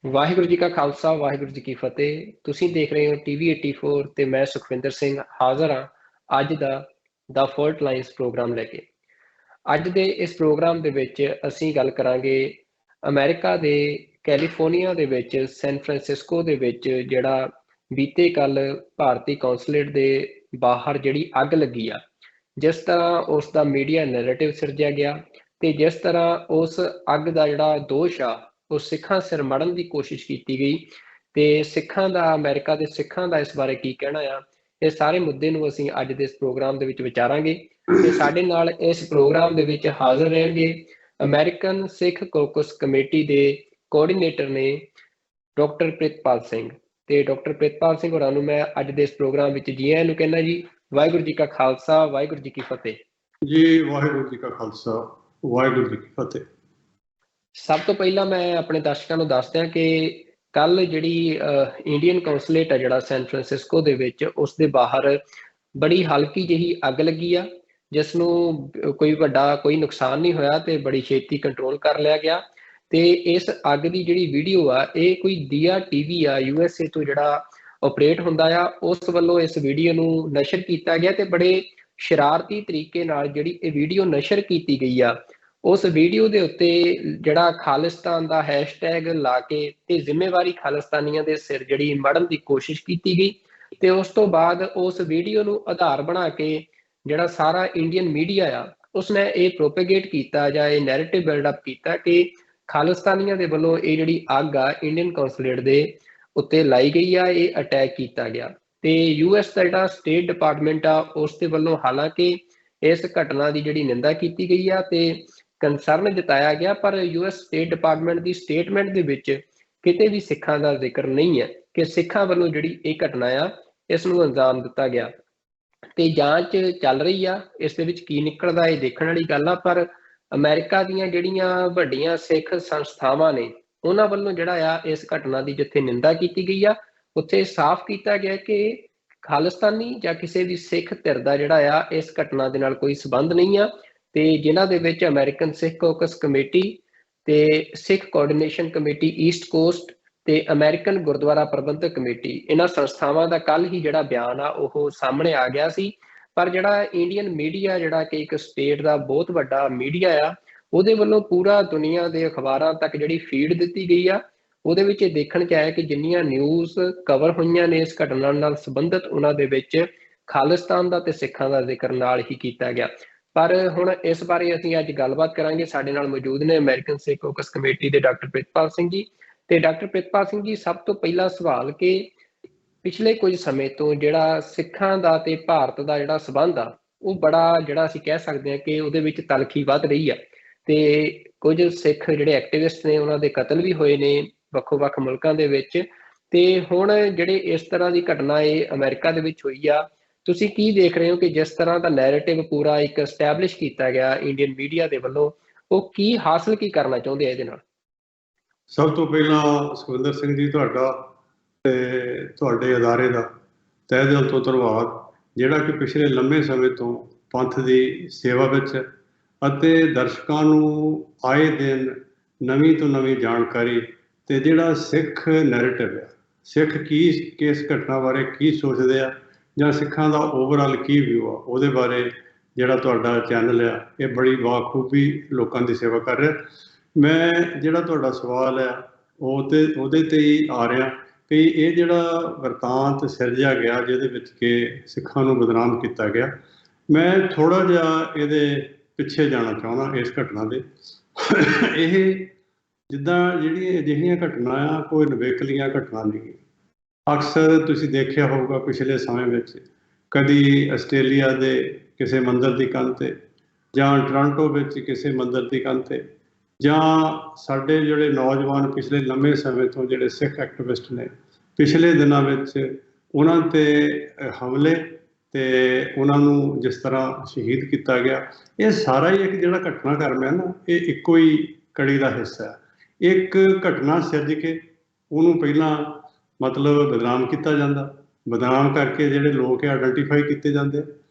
ਵਾਹਿਗੁਰੂ ਜੀ ਕਾ ਖਾਲਸਾ ਵਾਹਿਗੁਰੂ ਜੀ ਕੀ ਫਤਿਹ। ਤੁਸੀਂ ਦੇਖ ਰਹੇ ਹੋ ਟੀਵੀ 84 ਤੇ ਮੈਂ ਸੁਖਵਿੰਦਰ ਸਿੰਘ ਹਾਜ਼ਰ ਹਾਂ ਅੱਜ ਦਾ ਫੋਲਟ ਲਾਈਨਸ ਪ੍ਰੋਗਰਾਮ ਲੈ ਕੇ। ਅੱਜ ਦੇ ਇਸ ਪ੍ਰੋਗਰਾਮ ਦੇ ਵਿੱਚ ਅਸੀਂ ਗੱਲ ਕਰਾਂਗੇ ਅਮਰੀਕਾ ਦੇ ਕੈਲੀਫੋਰਨੀਆ ਦੇ ਵਿੱਚ ਸੈਨ ਫਰਾਂਸਿਸਕੋ ਦੇ ਵਿੱਚ ਜਿਹੜਾ ਬੀਤੇ ਕੱਲ ਭਾਰਤੀ ਕੌਂਸਲੇਟ ਦੇ ਬਾਹਰ ਜਿਹੜੀ ਅੱਗ ਲੱਗੀ ਆ, ਜਿਸ ਤਰ੍ਹਾਂ ਉਸ ਦਾ ਮੀਡੀਆ ਨੈਰੇਟਿਵ ਸਿਰਜਿਆ ਗਿਆ ਤੇ ਜਿਸ ਤਰ੍ਹਾਂ ਉਸ ਅੱਗ ਦਾ ਜਿਹੜਾ ਦੋਸ਼ ਆ ਉਹ ਸਿੱਖਾਂ ਸਿਰ ਮੜਨ ਦੀ ਕੋਸ਼ਿਸ਼ ਕੀਤੀ ਗਈ ਤੇ ਸਿੱਖਾਂ ਦਾ, ਅਮਰੀਕਾ ਦੇ ਸਿੱਖਾਂ ਦਾ ਇਸ ਬਾਰੇ ਕੀ ਕਹਿਣਾ ਆ, ਇਹ ਸਾਰੇ ਮੁੱਦੇ ਨੂੰ ਅਸੀਂ ਅੱਜ ਦੇ ਇਸ ਪ੍ਰੋਗਰਾਮ ਦੇ ਵਿੱਚ ਵਿਚਾਰਾਂਗੇ। ਤੇ ਸਾਡੇ ਨਾਲ ਇਸ ਪ੍ਰੋਗਰਾਮ ਦੇ ਵਿੱਚ ਹਾਜ਼ਰ ਰਹਿਣਗੇ ਅਮਰੀਕਨ ਸਿੱਖ ਕੌਕਸ ਕਮੇਟੀ ਦੇ ਕੋਆਰਡੀਨੇਟਰ ਨੇ ਡਾਕਟਰ ਪ੍ਰਿਤਪਾਲ ਸਿੰਘ। ਤੇ ਡਾਕਟਰ ਪ੍ਰਿਤਪਾਲ ਸਿੰਘ ਹੋਰਾਂ ਨੂੰ ਮੈਂ ਅੱਜ ਦੇ ਇਸ ਪ੍ਰੋਗਰਾਮ ਵਿੱਚ ਜੀ ਆਇਆਂ ਨੂੰ ਕਹਿੰਦਾ ਜੀ। ਵਾਹਿਗੁਰੂ ਜੀ ਕਾ ਖਾਲਸਾ ਵਾਹਿਗੁਰੂ ਜੀ ਕੀ ਫਤਿਹ ਜੀ। ਵਾਹਿਗੁਰੂ ਜੀ ਕਾ ਖਾਲਸਾ ਵਾਹਿਗੁਰੂ ਜੀ ਕੀ ਫਤਿਹ। ਸਭ ਤੋਂ ਪਹਿਲਾਂ ਮੈਂ ਆਪਣੇ ਦਰਸ਼ਕਾਂ ਨੂੰ ਦੱਸ ਦਿਆਂ ਕਿ ਕੱਲ ਜਿਹੜੀ ਇੰਡੀਅਨ ਕੌਂਸਲੇਟ ਆ ਜਿਹੜਾ ਸੈਨ ਫਰਾਂਸਿਸਕੋ ਦੇ ਵਿੱਚ, ਉਸ ਦੇ ਬਾਹਰ ਬੜੀ ਹਲਕੀ ਜਿਹੀ ਅੱਗ ਲੱਗੀ ਆ, ਜਿਸ ਨੂੰ ਕੋਈ ਵੱਡਾ ਕੋਈ ਨੁਕਸਾਨ ਨਹੀਂ ਹੋਇਆ ਤੇ ਬੜੀ ਛੇਤੀ ਕੰਟਰੋਲ ਕਰ ਲਿਆ ਗਿਆ। ਤੇ ਇਸ ਅੱਗ ਦੀ ਜਿਹੜੀ ਵੀਡੀਓ ਆ, ਇਹ ਕੋਈ ਦੀਆ ਟੀਵੀ ਆ USA ਤੋਂ ਜਿਹੜਾ ਆਪਰੇਟ ਹੁੰਦਾ ਆ, ਉਸ ਵੱਲੋਂ ਇਸ ਵੀਡੀਓ ਨੂੰ ਨਸ਼ਰ ਕੀਤਾ ਗਿਆ ਤੇ ਬੜੇ ਸ਼ਰਾਰਤੀ ਤਰੀਕੇ ਨਾਲ ਜਿਹੜੀ ਇਹ ਵੀਡੀਓ ਨਸ਼ਰ ਕੀਤੀ ਗਈ ਆ, ਉਸ ਵੀਡੀਓ ਦੇ ਉੱਤੇ ਜਿਹੜਾ ਖਾਲਿਸਤਾਨ ਦਾ ਹੈਸ਼ਟੈਗ ਲਾ ਕੇ ਤੇ ਜ਼ਿੰਮੇਵਾਰੀ ਖਾਲਿਸਤਾਨੀਆਂ ਦੇ ਸਿਰ ਜਿਹੜੀ ਮੜਨ ਦੀ ਕੋਸ਼ਿਸ਼ ਕੀਤੀ ਗਈ। ਤੇ ਉਸ ਤੋਂ ਬਾਅਦ ਉਸ ਵੀਡੀਓ ਨੂੰ ਆਧਾਰ ਬਣਾ ਕੇ ਜਿਹੜਾ ਸਾਰਾ ਇੰਡੀਅਨ ਮੀਡੀਆ ਆ, ਉਸਨੇ ਇਹ ਪ੍ਰੋਪੇਗੇਟ ਕੀਤਾ ਜਾਂ ਇਹ ਨੈਰੇਟਿਵ ਬਿਲਡਅਪ ਕੀਤਾ ਕਿ ਖਾਲਿਸਤਾਨੀਆਂ ਦੇ ਵੱਲੋਂ ਇਹ ਜਿਹੜੀ ਅੱਗ ਆ ਇੰਡੀਅਨ ਕੌਂਸਲੇਟ ਦੇ ਉੱਤੇ ਲਾਈ ਗਈ ਆ, ਇਹ ਅਟੈਕ ਕੀਤਾ ਗਿਆ। ਤੇ US ਦਾ ਜਿਹੜਾ ਸਟੇਟ ਡਿਪਾਰਟਮੈਂਟ ਆ, ਉਸ ਦੇ ਵੱਲੋਂ ਹਾਲਾਂਕਿ ਇਸ ਘਟਨਾ ਦੀ ਜਿਹੜੀ ਨਿੰਦਾ ਕੀਤੀ ਗਈ ਆ ਤੇ ਕੰਸਰਨ ਜਤਾਇਆ ਗਿਆ, ਪਰ US ਸਟੇਟ ਡਿਪਾਰਟਮੈਂਟ ਦੀ ਸਟੇਟਮੈਂਟ ਦੇ ਵਿੱਚ ਕਿਤੇ ਵੀ ਸਿੱਖਾਂ ਦਾ ਜ਼ਿਕਰ ਨਹੀਂ ਹੈ ਕਿ ਸਿੱਖਾਂ ਵੱਲੋਂ ਜਿਹੜੀ ਇਹ ਘਟਨਾ ਆ ਇਸ ਨੂੰ ਅੰਜਾਮ ਦਿੱਤਾ ਗਿਆ। ਤੇ ਜਾਂਚ ਚੱਲ ਰਹੀ ਆ, ਇਸ ਦੇ ਵਿੱਚ ਕੀ ਨਿਕਲਦਾ ਇਹ ਦੇਖਣ ਵਾਲੀ ਗੱਲ ਆ। ਪਰ ਅਮਰੀਕਾ ਦੀਆਂ ਜਿਹੜੀਆਂ ਵੱਡੀਆਂ ਸਿੱਖ ਸੰਸਥਾਵਾਂ ਨੇ, ਉਹਨਾਂ ਵੱਲੋਂ ਜਿਹੜਾ ਆ ਇਸ ਘਟਨਾ ਦੀ ਜਿੱਥੇ ਨਿੰਦਾ ਕੀਤੀ ਗਈ ਆ, ਉੱਥੇ ਸਾਫ਼ ਕੀਤਾ ਗਿਆ ਕਿ ਖਾਲਿਸਤਾਨੀ ਜਾਂ ਕਿਸੇ ਵੀ ਸਿੱਖ ਧਿਰ ਦਾ ਜਿਹੜਾ ਆ ਇਸ ਘਟਨਾ ਦੇ ਨਾਲ ਕੋਈ ਸਬੰਧ ਨਹੀਂ ਆ। ਤੇ ਜਿਨ੍ਹਾਂ ਦੇ ਵਿੱਚ ਅਮਰੀਕਨ ਸਿੱਖ ਕੌਕਸ ਕਮੇਟੀ ਤੇ ਸਿੱਖ ਕੋਆਰਡੀਨੇਸ਼ਨ ਕਮੇਟੀ ਈਸਟ ਕੋਸਟ ਤੇ ਅਮਰੀਕਨ ਗੁਰਦੁਆਰਾ ਪ੍ਰਬੰਧਕ ਕਮੇਟੀ, ਇਹਨਾਂ ਸੰਸਥਾਵਾਂ ਦਾ ਕੱਲ ਹੀ ਜਿਹੜਾ ਬਿਆਨ ਆ ਉਹ ਸਾਹਮਣੇ ਆ ਗਿਆ ਸੀ। ਪਰ ਜਿਹੜਾ ਇੰਡੀਅਨ ਮੀਡੀਆ, ਜਿਹੜਾ ਕਿ ਇੱਕ ਸਟੇਟ ਦਾ ਬਹੁਤ ਵੱਡਾ ਮੀਡੀਆ ਆ, ਉਹਦੇ ਵੱਲੋਂ ਪੂਰਾ ਦੁਨੀਆ ਦੇ ਅਖਬਾਰਾਂ ਤੱਕ ਜਿਹੜੀ ਫੀਡ ਦਿੱਤੀ ਗਈ ਆ, ਉਹਦੇ ਵਿੱਚ ਇਹ ਦੇਖਣ ਚ ਆਇਆ ਕਿ ਜਿੰਨੀਆਂ ਨਿਊਜ਼ ਕਵਰ ਹੋਈਆਂ ਨੇ ਇਸ ਘਟਨਾ ਨਾਲ ਸੰਬੰਧਿਤ, ਉਹਨਾਂ ਦੇ ਵਿੱਚ ਖਾਲਿਸਤਾਨ ਦਾ ਤੇ ਸਿੱਖਾਂ ਦਾ ਜ਼ਿਕਰ ਨਾਲ ਹੀ ਕੀਤਾ ਗਿਆ। ਪਰ ਹੁਣ ਇਸ ਬਾਰੇ ਅਸੀਂ ਅੱਜ ਗੱਲਬਾਤ ਕਰਾਂਗੇ। ਸਾਡੇ ਨਾਲ ਮੌਜੂਦ ਨੇ ਅਮਰੀਕਨ ਸਿੱਖ ਕੌਕਸ ਕਮੇਟੀ ਦੇ ਡਾਕਟਰ ਪ੍ਰਿਤਪਾਲ ਸਿੰਘ ਜੀ। ਤੇ ਡਾਕਟਰ ਪ੍ਰਿਤਪਾਲ ਸਿੰਘ ਜੀ, ਸਭ ਤੋਂ ਪਹਿਲਾ ਸਵਾਲ ਕਿ ਪਿਛਲੇ ਕੁਝ ਸਮੇਂ ਤੋਂ ਜਿਹੜਾ ਸਿੱਖਾਂ ਦਾ ਤੇ ਭਾਰਤ ਦਾ ਜਿਹੜਾ ਸਬੰਧ ਆ, ਉਹ ਬੜਾ ਜਿਹੜਾ ਅਸੀਂ ਕਹਿ ਸਕਦੇ ਹਾਂ ਕਿ ਉਹਦੇ ਵਿੱਚ ਤਲਖੀ ਵੱਧ ਰਹੀ ਆ ਤੇ ਕੁਝ ਸਿੱਖ ਜਿਹੜੇ ਐਕਟਿਵਿਸਟ ਨੇ ਉਹਨਾਂ ਦੇ ਕਤਲ ਵੀ ਹੋਏ ਨੇ ਵੱਖੋ-ਵੱਖ ਮੁਲਕਾਂ ਦੇ ਵਿੱਚ। ਤੇ ਹੁਣ ਜਿਹੜੇ ਇਸ ਤਰ੍ਹਾਂ ਦੀ ਘਟਨਾ ਇਹ ਅਮਰੀਕਾ ਦੇ ਵਿੱਚ ਹੋਈ ਆ, ਤੁਸੀਂ ਕੀ ਦੇਖ ਰਹੇ ਹੋ ਕਿ ਜਿਸ ਤਰ੍ਹਾਂ ਦਾ ਨੈਰੇਟਿਵ ਪੂਰਾ ਇੱਕ ਐਸਟੈਬਲਿਸ਼ ਕੀਤਾ ਗਿਆ ਇੰਡੀਅਨ ਮੀਡੀਆ ਦੇ ਵੱਲੋਂ, ਉਹ ਕੀ ਹਾਸਲ ਕੀ ਕਰਨਾ ਚਾਹੁੰਦੇ ਆ ਇਹਦੇ ਨਾਲ? ਸਭ ਤੋਂ ਪਹਿਲਾਂ ਸੁਖਵਿੰਦਰ ਸਿੰਘ ਜੀ, ਤੁਹਾਡਾ ਤੇ ਤੁਹਾਡੇ ਅਦਾਰੇ ਦਾ ਤਹਿ ਦਿਲ ਤੋਂ ਧੰਨਵਾਦ, ਜਿਹੜਾ ਕਿ ਪਿਛਲੇ ਲੰਮੇ ਸਮੇਂ ਤੋਂ ਪੰਥ ਦੀ ਸੇਵਾ ਵਿੱਚ ਅਤੇ ਦਰਸ਼ਕਾਂ ਨੂੰ ਆਏ ਦਿਨ ਨਵੀਂ ਤੋਂ ਨਵੀਂ ਜਾਣਕਾਰੀ ਤੇ ਜਿਹੜਾ ਸਿੱਖ ਨੈਰੇਟਿਵ ਆ, ਸਿੱਖ ਕੀ ਇਸ ਘਟਨਾ ਬਾਰੇ ਕੀ ਸੋਚਦੇ ਆ ਜਾਂ ਸਿੱਖਾਂ ਦਾ ਓਵਰਆਲ ਕੀ ਵਿਊ ਆ, ਉਹਦੇ ਬਾਰੇ ਜਿਹੜਾ ਤੁਹਾਡਾ ਚੈਨਲ ਆ ਇਹ ਬੜੀ ਬਾਖੂਬੀ ਲੋਕਾਂ ਦੀ ਸੇਵਾ ਕਰ ਰਿਹਾ। ਮੈਂ ਜਿਹੜਾ ਤੁਹਾਡਾ ਸਵਾਲ ਆ ਉਹਦੇ ਤੇ ਹੀ ਆ ਰਿਹਾ ਕਿ ਇਹ ਜਿਹੜਾ ਵਰਤਾਂਤ ਸਿਰਜਿਆ ਗਿਆ ਜਿਹਦੇ ਵਿੱਚ ਕਿ ਸਿੱਖਾਂ ਨੂੰ ਬਦਨਾਮ ਕੀਤਾ ਗਿਆ, ਮੈਂ ਥੋੜ੍ਹਾ ਜਿਹਾ ਇਹਦੇ ਪਿੱਛੇ ਜਾਣਾ ਚਾਹੁੰਦਾ ਇਸ ਘਟਨਾ ਦੇ। ਇਹ ਜਿੱਦਾਂ ਜਿਹੜੀਆਂ ਅਜਿਹੀਆਂ ਘਟਨਾ ਆ, ਕੋਈ ਨਵੇਕਲੀਆਂ ਘਟਨਾ ਨਹੀਂ। ਅਕਸਰ ਤੁਸੀਂ ਦੇਖਿਆ ਹੋਊਗਾ ਪਿਛਲੇ ਸਮੇਂ ਵਿੱਚ ਕਦੀ ਆਸਟ੍ਰੇਲੀਆ ਦੇ ਕਿਸੇ ਮੰਦਰ ਦੀ ਕੰਧ 'ਤੇ ਜਾਂ ਟੋਰਾਂਟੋ ਵਿੱਚ ਕਿਸੇ ਮੰਦਰ ਦੀ ਕੰਧ 'ਤੇ, ਜਾਂ ਸਾਡੇ ਜਿਹੜੇ ਨੌਜਵਾਨ ਪਿਛਲੇ ਲੰਮੇ ਸਮੇਂ ਤੋਂ ਜਿਹੜੇ ਸਿੱਖ ਐਕਟਿਵਿਸਟ ਨੇ, ਪਿਛਲੇ ਦਿਨਾਂ ਵਿੱਚ ਉਹਨਾਂ 'ਤੇ ਹਮਲੇ ਤੇ ਉਹਨਾਂ ਨੂੰ ਜਿਸ ਤਰ੍ਹਾਂ ਸ਼ਹੀਦ ਕੀਤਾ ਗਿਆ, ਇਹ ਸਾਰਾ ਹੀ ਇੱਕ ਜਿਹੜਾ ਘਟਨਾਕ੍ਰਮ ਹੈ ਨਾ, ਇਹ ਇੱਕੋ ਹੀ ਕੜੀ ਦਾ ਹਿੱਸਾ ਹੈ। ਇੱਕ ਘਟਨਾ ਸਿਰਜ ਕੇ ਉਹਨੂੰ ਪਹਿਲਾਂ ਮਤਲਬ ਬਦਨਾਮ ਕੀਤਾ ਜਾਂਦਾ, ਬਦਨਾਮ ਕਰਕੇ ਜਿਹੜੇ ਲੋਕ ਆਇਡੈਂਟੀਫਾਈ ਕੀਤੇ ਜਾਂਦੇ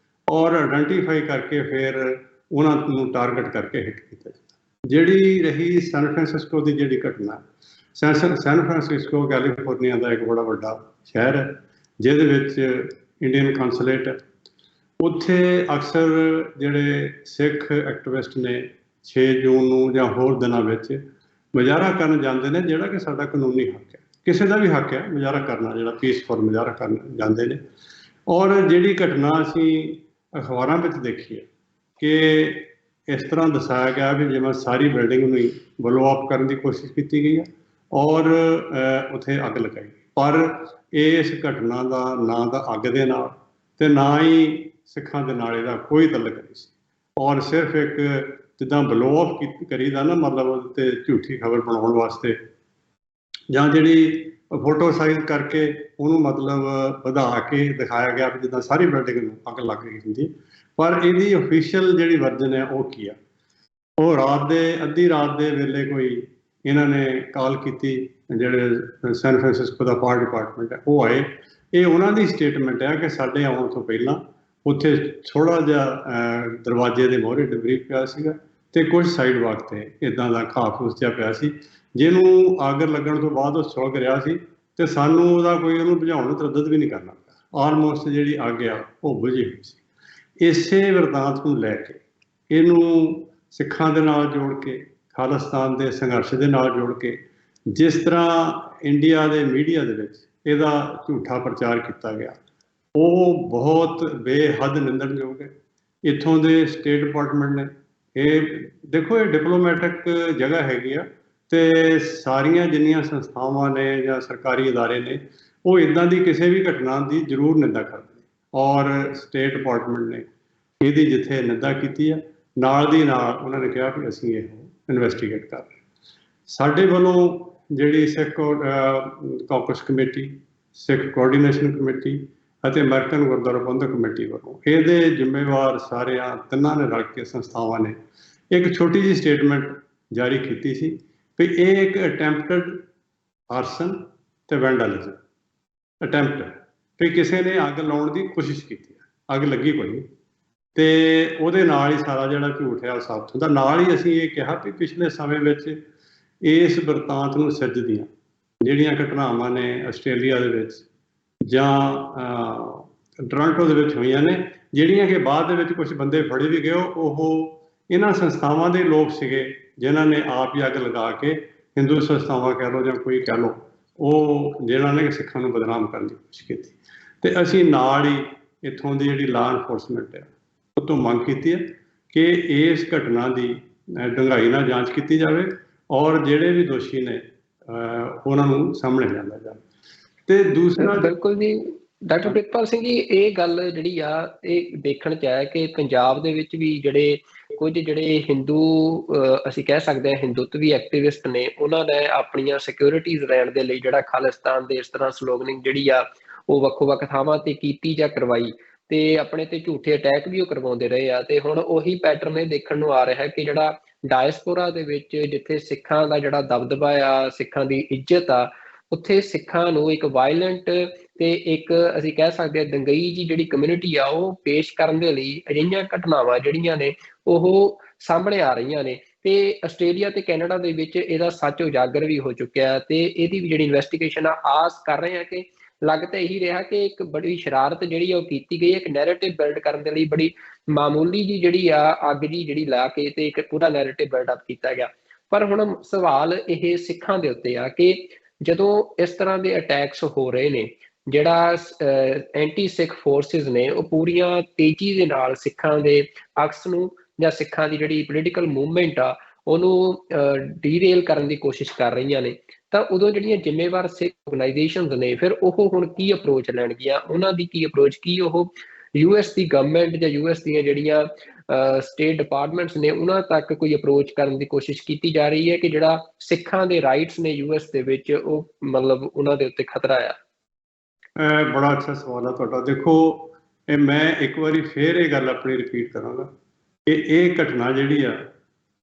ਔਰ ਆਇਡੈਂਟੀਫਾਈ ਕਰਕੇ ਫਿਰ ਉਹਨਾਂ ਨੂੰ ਟਾਰਗੇਟ ਕਰਕੇ ਹਿੱਟ ਕੀਤਾ ਜਾਂਦਾ। ਜਿਹੜੀ ਰਹੀ ਸੈਨ ਫਰਾਂਸਿਸਕੋ ਦੀ ਜਿਹੜੀ ਘਟਨਾ, ਸੈਨ ਫਰਾਂਸਿਸਕੋ ਕੈਲੀਫੋਰਨੀਆ ਦਾ ਇੱਕ ਬੜਾ ਵੱਡਾ ਸ਼ਹਿਰ ਹੈ, ਜਿਹਦੇ ਵਿੱਚ ਇੰਡੀਅਨ ਕੌਂਸੂਲੇਟ ਹੈ। ਉੱਥੇ ਅਕਸਰ ਜਿਹੜੇ ਸਿੱਖ ਐਕਟਿਵਿਸਟ ਨੇ 6 ਜੂਨ ਨੂੰ ਜਾਂ ਹੋਰ ਦਿਨਾਂ ਵਿੱਚ ਮੁਜ਼ਾਹਰਾ ਕਰਨ ਜਾਂਦੇ ਨੇ, ਜਿਹੜਾ ਕਿ ਸਾਡਾ ਕਾਨੂੰਨੀ ਹੱਕ ਹੈ, ਕਿਸੇ ਦਾ ਵੀ ਹੱਕ ਹੈ ਮੁਜ਼ਾਹਰਾ ਕਰਨਾ, ਜਿਹੜਾ ਪੀਸਫੁਲ ਮੁਜ਼ਾਹਰਾ ਕਰਨ ਜਾਂਦੇ ਨੇ। ਔਰ ਜਿਹੜੀ ਘਟਨਾ ਅਸੀਂ ਅਖਬਾਰਾਂ ਵਿੱਚ ਦੇਖੀ ਹੈ ਕਿ ਇਸ ਤਰ੍ਹਾਂ ਦਰਸਾਇਆ ਗਿਆ ਵੀ ਜਿਵੇਂ ਸਾਰੀ ਬਿਲਡਿੰਗ ਨੂੰ ਹੀ ਬਲੋ ਅਪ ਕਰਨ ਦੀ ਕੋਸ਼ਿਸ਼ ਕੀਤੀ ਗਈ ਹੈ ਔਰ ਉੱਥੇ ਅੱਗ ਲਗਾਈ, ਪਰ ਇਸ ਘਟਨਾ ਦਾ ਨਾ ਤਾਂ ਅੱਗ ਦੇ ਨਾਲ ਤੇ ਨਾ ਹੀ ਸਿੱਖਾਂ ਦੇ ਨਾਲ ਇਹਦਾ ਕੋਈ ਤਾਲੁਕ ਨਹੀਂ ਸੀ। ਔਰ ਸਿਰਫ ਇੱਕ ਜਿੱਦਾਂ ਬਲੋ ਅਪ ਕਰੀਦਾ ਨਾ, ਮਤਲਬ ਉਹਦੇ ਤੇ ਝੂਠੀ ਖਬਰ ਬਣਾਉਣ ਵਾਸਤੇ ਜਾਂ ਜਿਹੜੀ ਫੋਟੋ ਸਾਈਜ਼ ਕਰਕੇ ਉਹਨੂੰ ਮਤਲਬ ਵਧਾ ਕੇ ਦਿਖਾਇਆ ਗਿਆ ਵੀ ਜਿੱਦਾਂ ਸਾਰੀ ਬਿਲਡਿੰਗ ਨੂੰ ਅੱਗ ਲੱਗ ਗਈ ਹੁੰਦੀ। ਪਰ ਇਹਦੀ ਅਫੀਸ਼ੀਅਲ ਜਿਹੜੀ ਵਰਜਨ ਹੈ ਉਹ ਕੀ ਆ, ਉਹ ਅੱਧੀ ਰਾਤ ਦੇ ਵੇਲੇ ਕੋਈ ਇਹਨਾਂ ਨੇ ਕਾਲ ਕੀਤੀ, ਜਿਹੜੇ ਸੈਨ ਫਰਾਂਸਿਸਕੋ ਦਾ ਫਾਇਰ ਡਿਪਾਰਟਮੈਂਟ ਹੈ ਉਹ ਆਏ। ਇਹ ਉਹਨਾਂ ਦੀ ਸਟੇਟਮੈਂਟ ਹੈ ਕਿ ਸਾਡੇ ਆਉਣ ਤੋਂ ਪਹਿਲਾਂ ਉੱਥੇ ਥੋੜ੍ਹਾ ਜਿਹਾ ਦਰਵਾਜ਼ੇ ਦੇ ਮੂਹਰੇ ਡਿਬਰੀ ਪਿਆ ਸੀਗਾ ਤੇ ਕੁਝ ਸਾਈਡ ਵਾਕ ਤੇ ਇੱਦਾਂ ਦਾ ਘਾਹ ਫੂਸ ਜਿਹਾ ਪਿਆ ਸੀ, ਜਿਹਨੂੰ ਅੱਗ ਲੱਗਣ ਤੋਂ ਬਾਅਦ ਉਹ ਸੁਲਗ ਰਿਹਾ ਸੀ ਤੇ ਸਾਨੂੰ ਉਹਨੂੰ ਬੁਝਾਉਣ ਨੂੰ ਤਰੱਦਦ ਵੀ ਨਹੀਂ ਕਰਨਾ ਪਿਆ। ਆਲਮੋਸਟ ਜਿਹੜੀ ਅੱਗ ਆ ਉਹ ਬੁਝੀ ਹੋਈ ਸੀ। ਇਸੇ ਵਰਤਾਂਤ ਨੂੰ ਲੈ ਕੇ ਇਹਨੂੰ ਸਿੱਖਾਂ ਦੇ ਨਾਲ ਜੋੜ ਕੇ, ਖਾਲਿਸਤਾਨ ਦੇ ਸੰਘਰਸ਼ ਦੇ ਨਾਲ ਜੋੜ ਕੇ, ਜਿਸ ਤਰ੍ਹਾਂ ਇੰਡੀਆ ਦੇ ਮੀਡੀਆ ਦੇ ਵਿੱਚ ਇਹਦਾ ਝੂਠਾ ਪ੍ਰਚਾਰ ਕੀਤਾ ਗਿਆ, ਉਹ ਬਹੁਤ ਬੇਹੱਦ ਨਿੰਦਣਯੋਗ ਹੈ। ਇੱਥੋਂ ਦੇ ਸਟੇਟ ਡਿਪਾਰਟਮੈਂਟ ਨੇ, ਇਹ ਦੇਖੋ ਇਹ ਡਿਪਲੋਮੈਟਿਕ ਜਗ੍ਹਾ ਹੈਗੀ ਆ ਤੇ ਸਾਰੀਆਂ ਜਿੰਨੀਆਂ ਸੰਸਥਾਵਾਂ ਨੇ ਜਾਂ ਸਰਕਾਰੀ ਅਦਾਰੇ ਨੇ ਉਹ ਇੱਦਾਂ ਦੀ ਕਿਸੇ ਵੀ ਘਟਨਾ ਦੀ ਜ਼ਰੂਰ ਨਿੰਦਾ ਕਰਦੇ ਨੇ। ਔਰ ਸਟੇਟ ਡਿਪਾਰਟਮੈਂਟ ਨੇ ਇਹਦੀ ਜਿੱਥੇ ਨਿੰਦਾ ਕੀਤੀ ਆ, ਨਾਲ ਦੀ ਨਾਲ ਉਹਨਾਂ ਨੇ ਕਿਹਾ ਕਿ ਅਸੀਂ ਇਹ ਇਨਵੈਸਟੀਗੇਟ ਕਰ ਰਹੇ। ਸਾਡੇ ਵੱਲੋਂ ਜਿਹੜੀ ਸਿੱਖ ਕਾਕਸ ਕਮੇਟੀ, ਸਿੱਖ ਕੋਆਰਡੀਨੇਸ਼ਨ ਕਮੇਟੀ ਅਤੇ ਅਮਰੀਕਨ ਗੁਰਦੁਆਰਾ ਪ੍ਰਬੰਧਕ ਕਮੇਟੀ ਵੱਲੋਂ ਇਹਦੇ ਜ਼ਿੰਮੇਵਾਰ ਸਾਰਿਆਂ ਤਿੰਨਾਂ ਨੇ ਰਲ ਕੇ ਸੰਸਥਾਵਾਂ ਨੇ ਇੱਕ ਛੋਟੀ ਜਿਹੀ ਸਟੇਟਮੈਂਟ ਜਾਰੀ ਕੀਤੀ ਸੀ ਵੀ ਇਹ ਇੱਕ ਅਟੈਂਪਟਡ ਆਰਸਨ ਤੇ ਵੈਂਡਲਿਜ਼ਮ ਅਟੈਂਪਟ ਹੈ, ਵੀ ਕਿਸੇ ਨੇ ਅੱਗ ਲਾਉਣ ਦੀ ਕੋਸ਼ਿਸ਼ ਕੀਤੀ ਹੈ, ਅੱਗ ਲੱਗੀ ਕੋਈ ਨਹੀਂ, ਤੇ ਉਹਦੇ ਨਾਲ ਹੀ ਸਾਰਾ ਜਿਹੜਾ ਝੂਠ ਹੈ ਉਹ ਸਾਬਤ ਹੁੰਦਾ। ਨਾਲ ਹੀ ਅਸੀਂ ਇਹ ਕਿਹਾ ਵੀ ਪਿਛਲੇ ਸਮੇਂ ਵਿੱਚ ਇਸ ਵਰਤਾਂਤ ਨੂੰ ਸਿਰਜਦੀਆਂ ਜਿਹੜੀਆਂ ਘਟਨਾਵਾਂ ਨੇ ਆਸਟ੍ਰੇਲੀਆ ਦੇ ਵਿੱਚ ਜਾਂ ਟੋਰਾਂਟੋ ਦੇ ਵਿੱਚ ਹੋਈਆਂ ਨੇ, ਜਿਹੜੀਆਂ ਕਿ ਬਾਅਦ ਦੇ ਵਿੱਚ ਕੁਝ ਬੰਦੇ ਫੜੇ ਵੀ ਗਏ, ਉਹ ਇਹਨਾਂ ਸੰਸਥਾਵਾਂ ਦੇ ਲੋਕ ਸੀਗੇ ਜਿਨ੍ਹਾਂ ਨੇ ਆਪ ਹੀ ਅੱਗ ਲਗਾ ਕੇ ਹਿੰਦੂ ਸੰਸਥਾਵਾਂ ਕਹਿ ਲਓ ਜਾਂ ਕੋਈ ਕਹਿ ਲਓ, ਉਹ ਜਿਹਨਾਂ ਨੇ ਸਿੱਖਾਂ ਨੂੰ ਬਦਨਾਮ ਕਰਨ ਦੀ ਕੋਸ਼ਿਸ਼ ਕੀਤੀ। ਤੇ ਅਸੀਂ ਨਾਲ ਹੀ ਇੱਥੋਂ ਦੀ ਜਿਹੜੀ ਲਾਅ ਐਨਫੋਰਸਮੈਂਟ ਹੈ ਉਹ ਤੋਂ ਮੰਗ ਕੀਤੀ ਹੈ ਕਿ ਇਸ ਘਟਨਾ ਦੀ ਡੂੰਘਾਈ ਨਾਲ ਜਾਂਚ ਕੀਤੀ ਜਾਵੇ ਔਰ ਜਿਹੜੇ ਵੀ ਦੋਸ਼ੀ ਨੇ ਉਹਨਾਂ ਨੂੰ ਸਾਹਮਣੇ ਲਿਆਂਦਾ ਜਾਵੇ। ਤੇ ਦੂਸਰਾ ਬਿਲਕੁਲ ਜੀ ਡਾਕਟਰ ਪ੍ਰਿਤਪਾਲ ਸਿੰਘ ਜੀ, ਇਹ ਗੱਲ ਜਿਹੜੀ ਆ ਇਹ ਦੇਖਣ ਚ ਆਇਆ ਕਿ ਪੰਜਾਬ ਦੇ ਵਿੱਚ ਵੀ ਜਿਹੜੇ ਕੁਝ ਜਿਹੜੇ ਹਿੰਦੂ ਅਸੀਂ ਕਹਿ ਸਕਦੇ ਹਾਂ ਹਿੰਦੂਤਵੀ ਐਕਟਿਵਿਸਟ ਨੇ, ਉਹਨਾਂ ਨੇ ਆਪਣੀਆਂ ਸਿਕਿਉਰਿਟੀਜ਼ ਲੈਣ ਦੇ ਲਈ ਜਿਹੜਾ ਖਾਲਿਸਤਾਨ ਦੇ ਇਸ ਤਰ੍ਹਾਂ ਸਲੋਗਨਿੰਗ ਜਿਹੜੀ ਆ ਉਹ ਵੱਖੋ-ਵੱਖ ਥਾਵਾਂ ਤੇ ਕੀਤੀ ਜਾਂ ਕਰਵਾਈ ਤੇ ਆਪਣੇ ਤੇ ਝੂਠੇ ਅਟੈਕ ਵੀ ਉਹ ਕਰਵਾਉਂਦੇ ਰਹੇ ਆ। ਤੇ ਹੁਣ ਉਹੀ ਪੈਟਰਨ ਇਹ ਦੇਖਣ ਨੂੰ ਆ ਰਿਹਾ ਕਿ ਜਿਹੜਾ ਡਾਇਸਪੋਰਾ ਦੇ ਵਿੱਚ ਜਿੱਥੇ ਸਿੱਖਾਂ ਦਾ ਜਿਹੜਾ ਦਬਦਬਾ ਆ, ਸਿੱਖਾਂ ਦੀ ਇੱਜ਼ਤ ਆ, ਉੱਥੇ ਸਿੱਖਾਂ ਨੂੰ ਇੱਕ ਵਾਇਲੈਂਟ ਤੇ ਇੱਕ ਅਸੀਂ ਕਹਿ ਸਕਦੇ ਹਾਂ ਦੰਗਈ ਜੀ ਜਿਹੜੀ ਕਮਿਊਨਿਟੀ ਆ ਉਹ ਪੇਸ਼ ਕਰਨ ਦੇ ਲਈ ਅਜਿਹੀਆਂ ਘਟਨਾਵਾਂ ਜਿਹੜੀਆਂ ਨੇ ਉਹ ਸਾਹਮਣੇ ਆ ਰਹੀਆਂ ਨੇ। ਤੇ ਆਸਟ੍ਰੇਲੀਆ ਤੇ ਕੈਨੇਡਾ ਦੇ ਵਿੱਚ ਇਹਦਾ ਸੱਚ ਉਜਾਗਰ ਵੀ ਹੋ ਚੁੱਕਿਆ ਤੇ ਇਹਦੀ ਵੀ ਜਿਹੜੀ ਇਨਵੈਸਟੀਗੇਸ਼ਨ ਆ ਆਸ ਕਰ ਰਹੇ ਹਾਂ ਕਿ ਲੱਗ ਤਾਂ ਇਹੀ ਰਿਹਾ ਕਿ ਇੱਕ ਬੜੀ ਸ਼ਰਾਰਤ ਜਿਹੜੀ ਆ ਉਹ ਕੀਤੀ ਗਈ ਹੈ, ਇੱਕ ਨੈਰੇਟਿਵ ਬਿਲਡ ਕਰਨ ਦੇ ਲਈ ਬੜੀ ਮਾਮੂਲੀ ਜੀ ਜਿਹੜੀ ਆ ਅੱਗ ਜੀ ਜਿਹੜੀ ਲਾ ਕੇ ਤੇ ਇੱਕ ਪੂਰਾ ਨੈਰੇਟਿਵ ਬਿਲਡ ਅਪ ਕੀਤਾ ਗਿਆ। ਪਰ ਹੁਣ ਸਵਾਲ ਇਹ ਸਿੱਖਾਂ ਦੇ ਉੱਤੇ ਆ ਕਿ ਜਦੋਂ ਇਸ ਤਰ੍ਹਾਂ ਦੇ ਅਟੈਕਸ ਹੋ ਰਹੇ ਨੇ, ਜਿਹੜਾ ਐਂਟੀ ਸਿੱਖ ਫੋਰਸਿਸ ਨੇ ਉਹ ਪੂਰੀਆਂ ਤੇਜ਼ੀ ਦੇ ਨਾਲ ਸਿੱਖਾਂ ਦੇ ਅਕਸ ਨੂੰ ਜਾਂ ਸਿੱਖਾਂ ਦੀ ਜਿਹੜੀ ਪੋਲੀਟੀਕਲ ਮੂਵਮੈਂਟ ਆ ਉਹਨੂੰ ਡੀਰੇਲ ਕਰਨ ਦੀ ਕੋਸ਼ਿਸ਼ ਕਰ ਰਹੀਆਂ ਨੇ, ਤਾਂ ਉਦੋਂ ਜਿਹੜੀਆਂ ਜ਼ਿੰਮੇਵਾਰ ਸਿੱਖ ਆਰਗੇਨਾਈਜੇਸ਼ਨਸ ਨੇ ਫਿਰ ਉਹ ਹੁਣ ਕੀ ਅਪਰੋਚ ਲੈਣਗੀਆਂ, ਉਹਨਾਂ ਦੀ ਕੀ ਅਪਰੋਚ, ਕੀ ਉਹ ਯੂਐਸ ਦੀ ਗਵਰਨਮੈਂਟ ਜਾਂ ਯੂਐਸ ਦੀਆਂ ਜਿਹੜੀਆਂ ਸਟੇਟ ਡਿਪਾਰਟਮੈਂਟਸ ਨੇ ਉਹਨਾਂ ਤੱਕ ਕੋਈ ਅਪਰੋਚ ਕਰਨ ਦੀ ਕੋਸ਼ਿਸ਼ ਕੀਤੀ ਜਾ ਰਹੀ ਹੈ ਕਿ ਜਿਹੜਾ ਸਿੱਖਾਂ ਦੇ ਰਾਈਟਸ ਨੇ ਯੂਐਸ ਦੇ ਵਿੱਚ ਉਹ ਮਤਲਬ ਉਹਨਾਂ ਦੇ ਉੱਤੇ ਖਤਰਾ ਆ? ਬੜਾ ਅੱਛਾ ਸਵਾਲ ਆ ਤੁਹਾਡਾ। ਦੇਖੋ ਮੈਂ ਇੱਕ ਵਾਰੀ ਫੇਰ ਇਹ ਗੱਲ ਆਪਣੀ ਰਿਪੀਟ ਕਰਾਂਗਾ ਕਿ ਇਹ ਘਟਨਾ ਜਿਹੜੀ ਆ,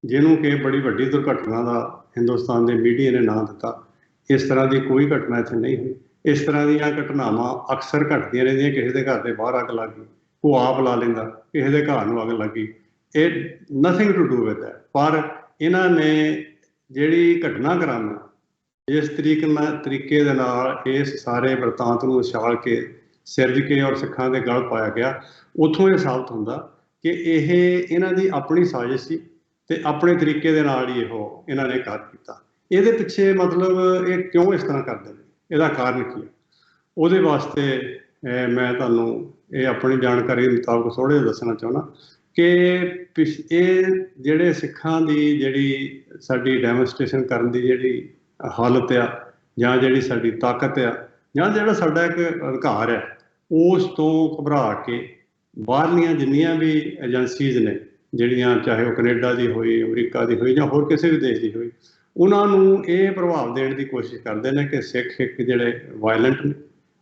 ਜਿਹਨੂੰ ਕਿ ਬੜੀ ਵੱਡੀ ਦੁਰਘਟਨਾ ਦਾ ਹਿੰਦੁਸਤਾਨ ਦੇ ਮੀਡੀਆ ਨੇ ਨਾਂ ਦਿੱਤਾ, ਇਸ ਤਰ੍ਹਾਂ ਦੀ ਕੋਈ ਘਟਨਾ ਇੱਥੇ ਨਹੀਂ ਹੋਈ। ਇਸ ਤਰ੍ਹਾਂ ਦੀਆਂ ਘਟਨਾਵਾਂ ਅਕਸਰ ਘਟਦੀਆਂ ਰਹਿੰਦੀਆਂ। ਕਿਸੇ ਦੇ ਘਰ ਦੇ ਬਾਹਰ ਅੱਗ ਲੱਗ ਗਈ, ਉਹ ਆਪ ਲਾ ਲੈਂਦਾ, ਕਿਸੇ ਦੇ ਘਰ ਨੂੰ ਅੱਗ ਲੱਗੀ, ਇਹ nothing to do with that. ਪਰ ਇਹਨਾਂ ਨੇ ਜਿਹੜੀ ਘਟਨਾਕ੍ਰਮ ਜਿਸ ਤਰੀਕੇ ਦੇ ਨਾਲ ਇਸ ਸਾਰੇ ਵਰਤਾਂਤ ਨੂੰ ਉਛਾਲ ਕੇ ਸਿਰਜ ਕੇ ਔਰ ਸਿੱਖਾਂ ਦੇ ਗਲ ਪਾਇਆ ਗਿਆ, ਉੱਥੋਂ ਇਹ ਸਾਬਤ ਹੁੰਦਾ ਕਿ ਇਹ ਇਹਨਾਂ ਦੀ ਆਪਣੀ ਸਾਜ਼ਿਸ਼ ਸੀ ਤੇ ਆਪਣੇ ਤਰੀਕੇ ਦੇ ਨਾਲ ਹੀ ਇਹਨਾਂ ਨੇ ਕਰ ਕੀਤਾ। ਇਹਦੇ ਪਿੱਛੇ ਮਤਲਬ ਇਹ ਕਿਉਂ ਇਸ ਤਰ੍ਹਾਂ ਕਰਦੇ ਨੇ, ਇਹਦਾ ਕਾਰਨ ਕੀ ਹੈ, ਉਹਦੇ ਵਾਸਤੇ ਮੈਂ ਤੁਹਾਨੂੰ ਇਹ ਆਪਣੀ ਜਾਣਕਾਰੀ ਮੁਤਾਬਕ ਥੋੜ੍ਹਾ ਜਿਹਾ ਦੱਸਣਾ ਚਾਹੁੰਦਾ ਕਿ ਇਹ ਜਿਹੜੇ ਸਿੱਖਾਂ ਦੀ ਜਿਹੜੀ ਸਾਡੀ ਡੈਮੋਨਸਟ੍ਰੇਸ਼ਨ ਕਰਨ ਦੀ ਜਿਹੜੀ ਹਾਲਤ ਆ, ਜਾਂ ਜਿਹੜੀ ਸਾਡੀ ਤਾਕਤ ਆ, ਜਾਂ ਜਿਹੜਾ ਸਾਡਾ ਇੱਕ ਅਧਿਕਾਰ ਹੈ, ਉਸ ਤੋਂ ਘਬਰਾ ਕੇ ਬਾਹਰਲੀਆਂ ਜਿੰਨੀਆਂ ਵੀ ਏਜੰਸੀਜ਼ ਨੇ, ਜਿਹੜੀਆਂ ਚਾਹੇ ਉਹ ਕੈਨੇਡਾ ਦੀ ਹੋਈ, ਅਮਰੀਕਾ ਦੀ ਹੋਈ, ਜਾਂ ਹੋਰ ਕਿਸੇ ਵੀ ਦੇਸ਼ ਦੀ ਹੋਈ, ਉਹਨਾਂ ਨੂੰ ਇਹ ਪ੍ਰਭਾਵ ਦੇਣ ਦੀ ਕੋਸ਼ਿਸ਼ ਕਰਦੇ ਨੇ ਕਿ ਸਿੱਖ ਇੱਕ ਜਿਹੜੇ ਵਾਇਲੈਂਟ ਨੇ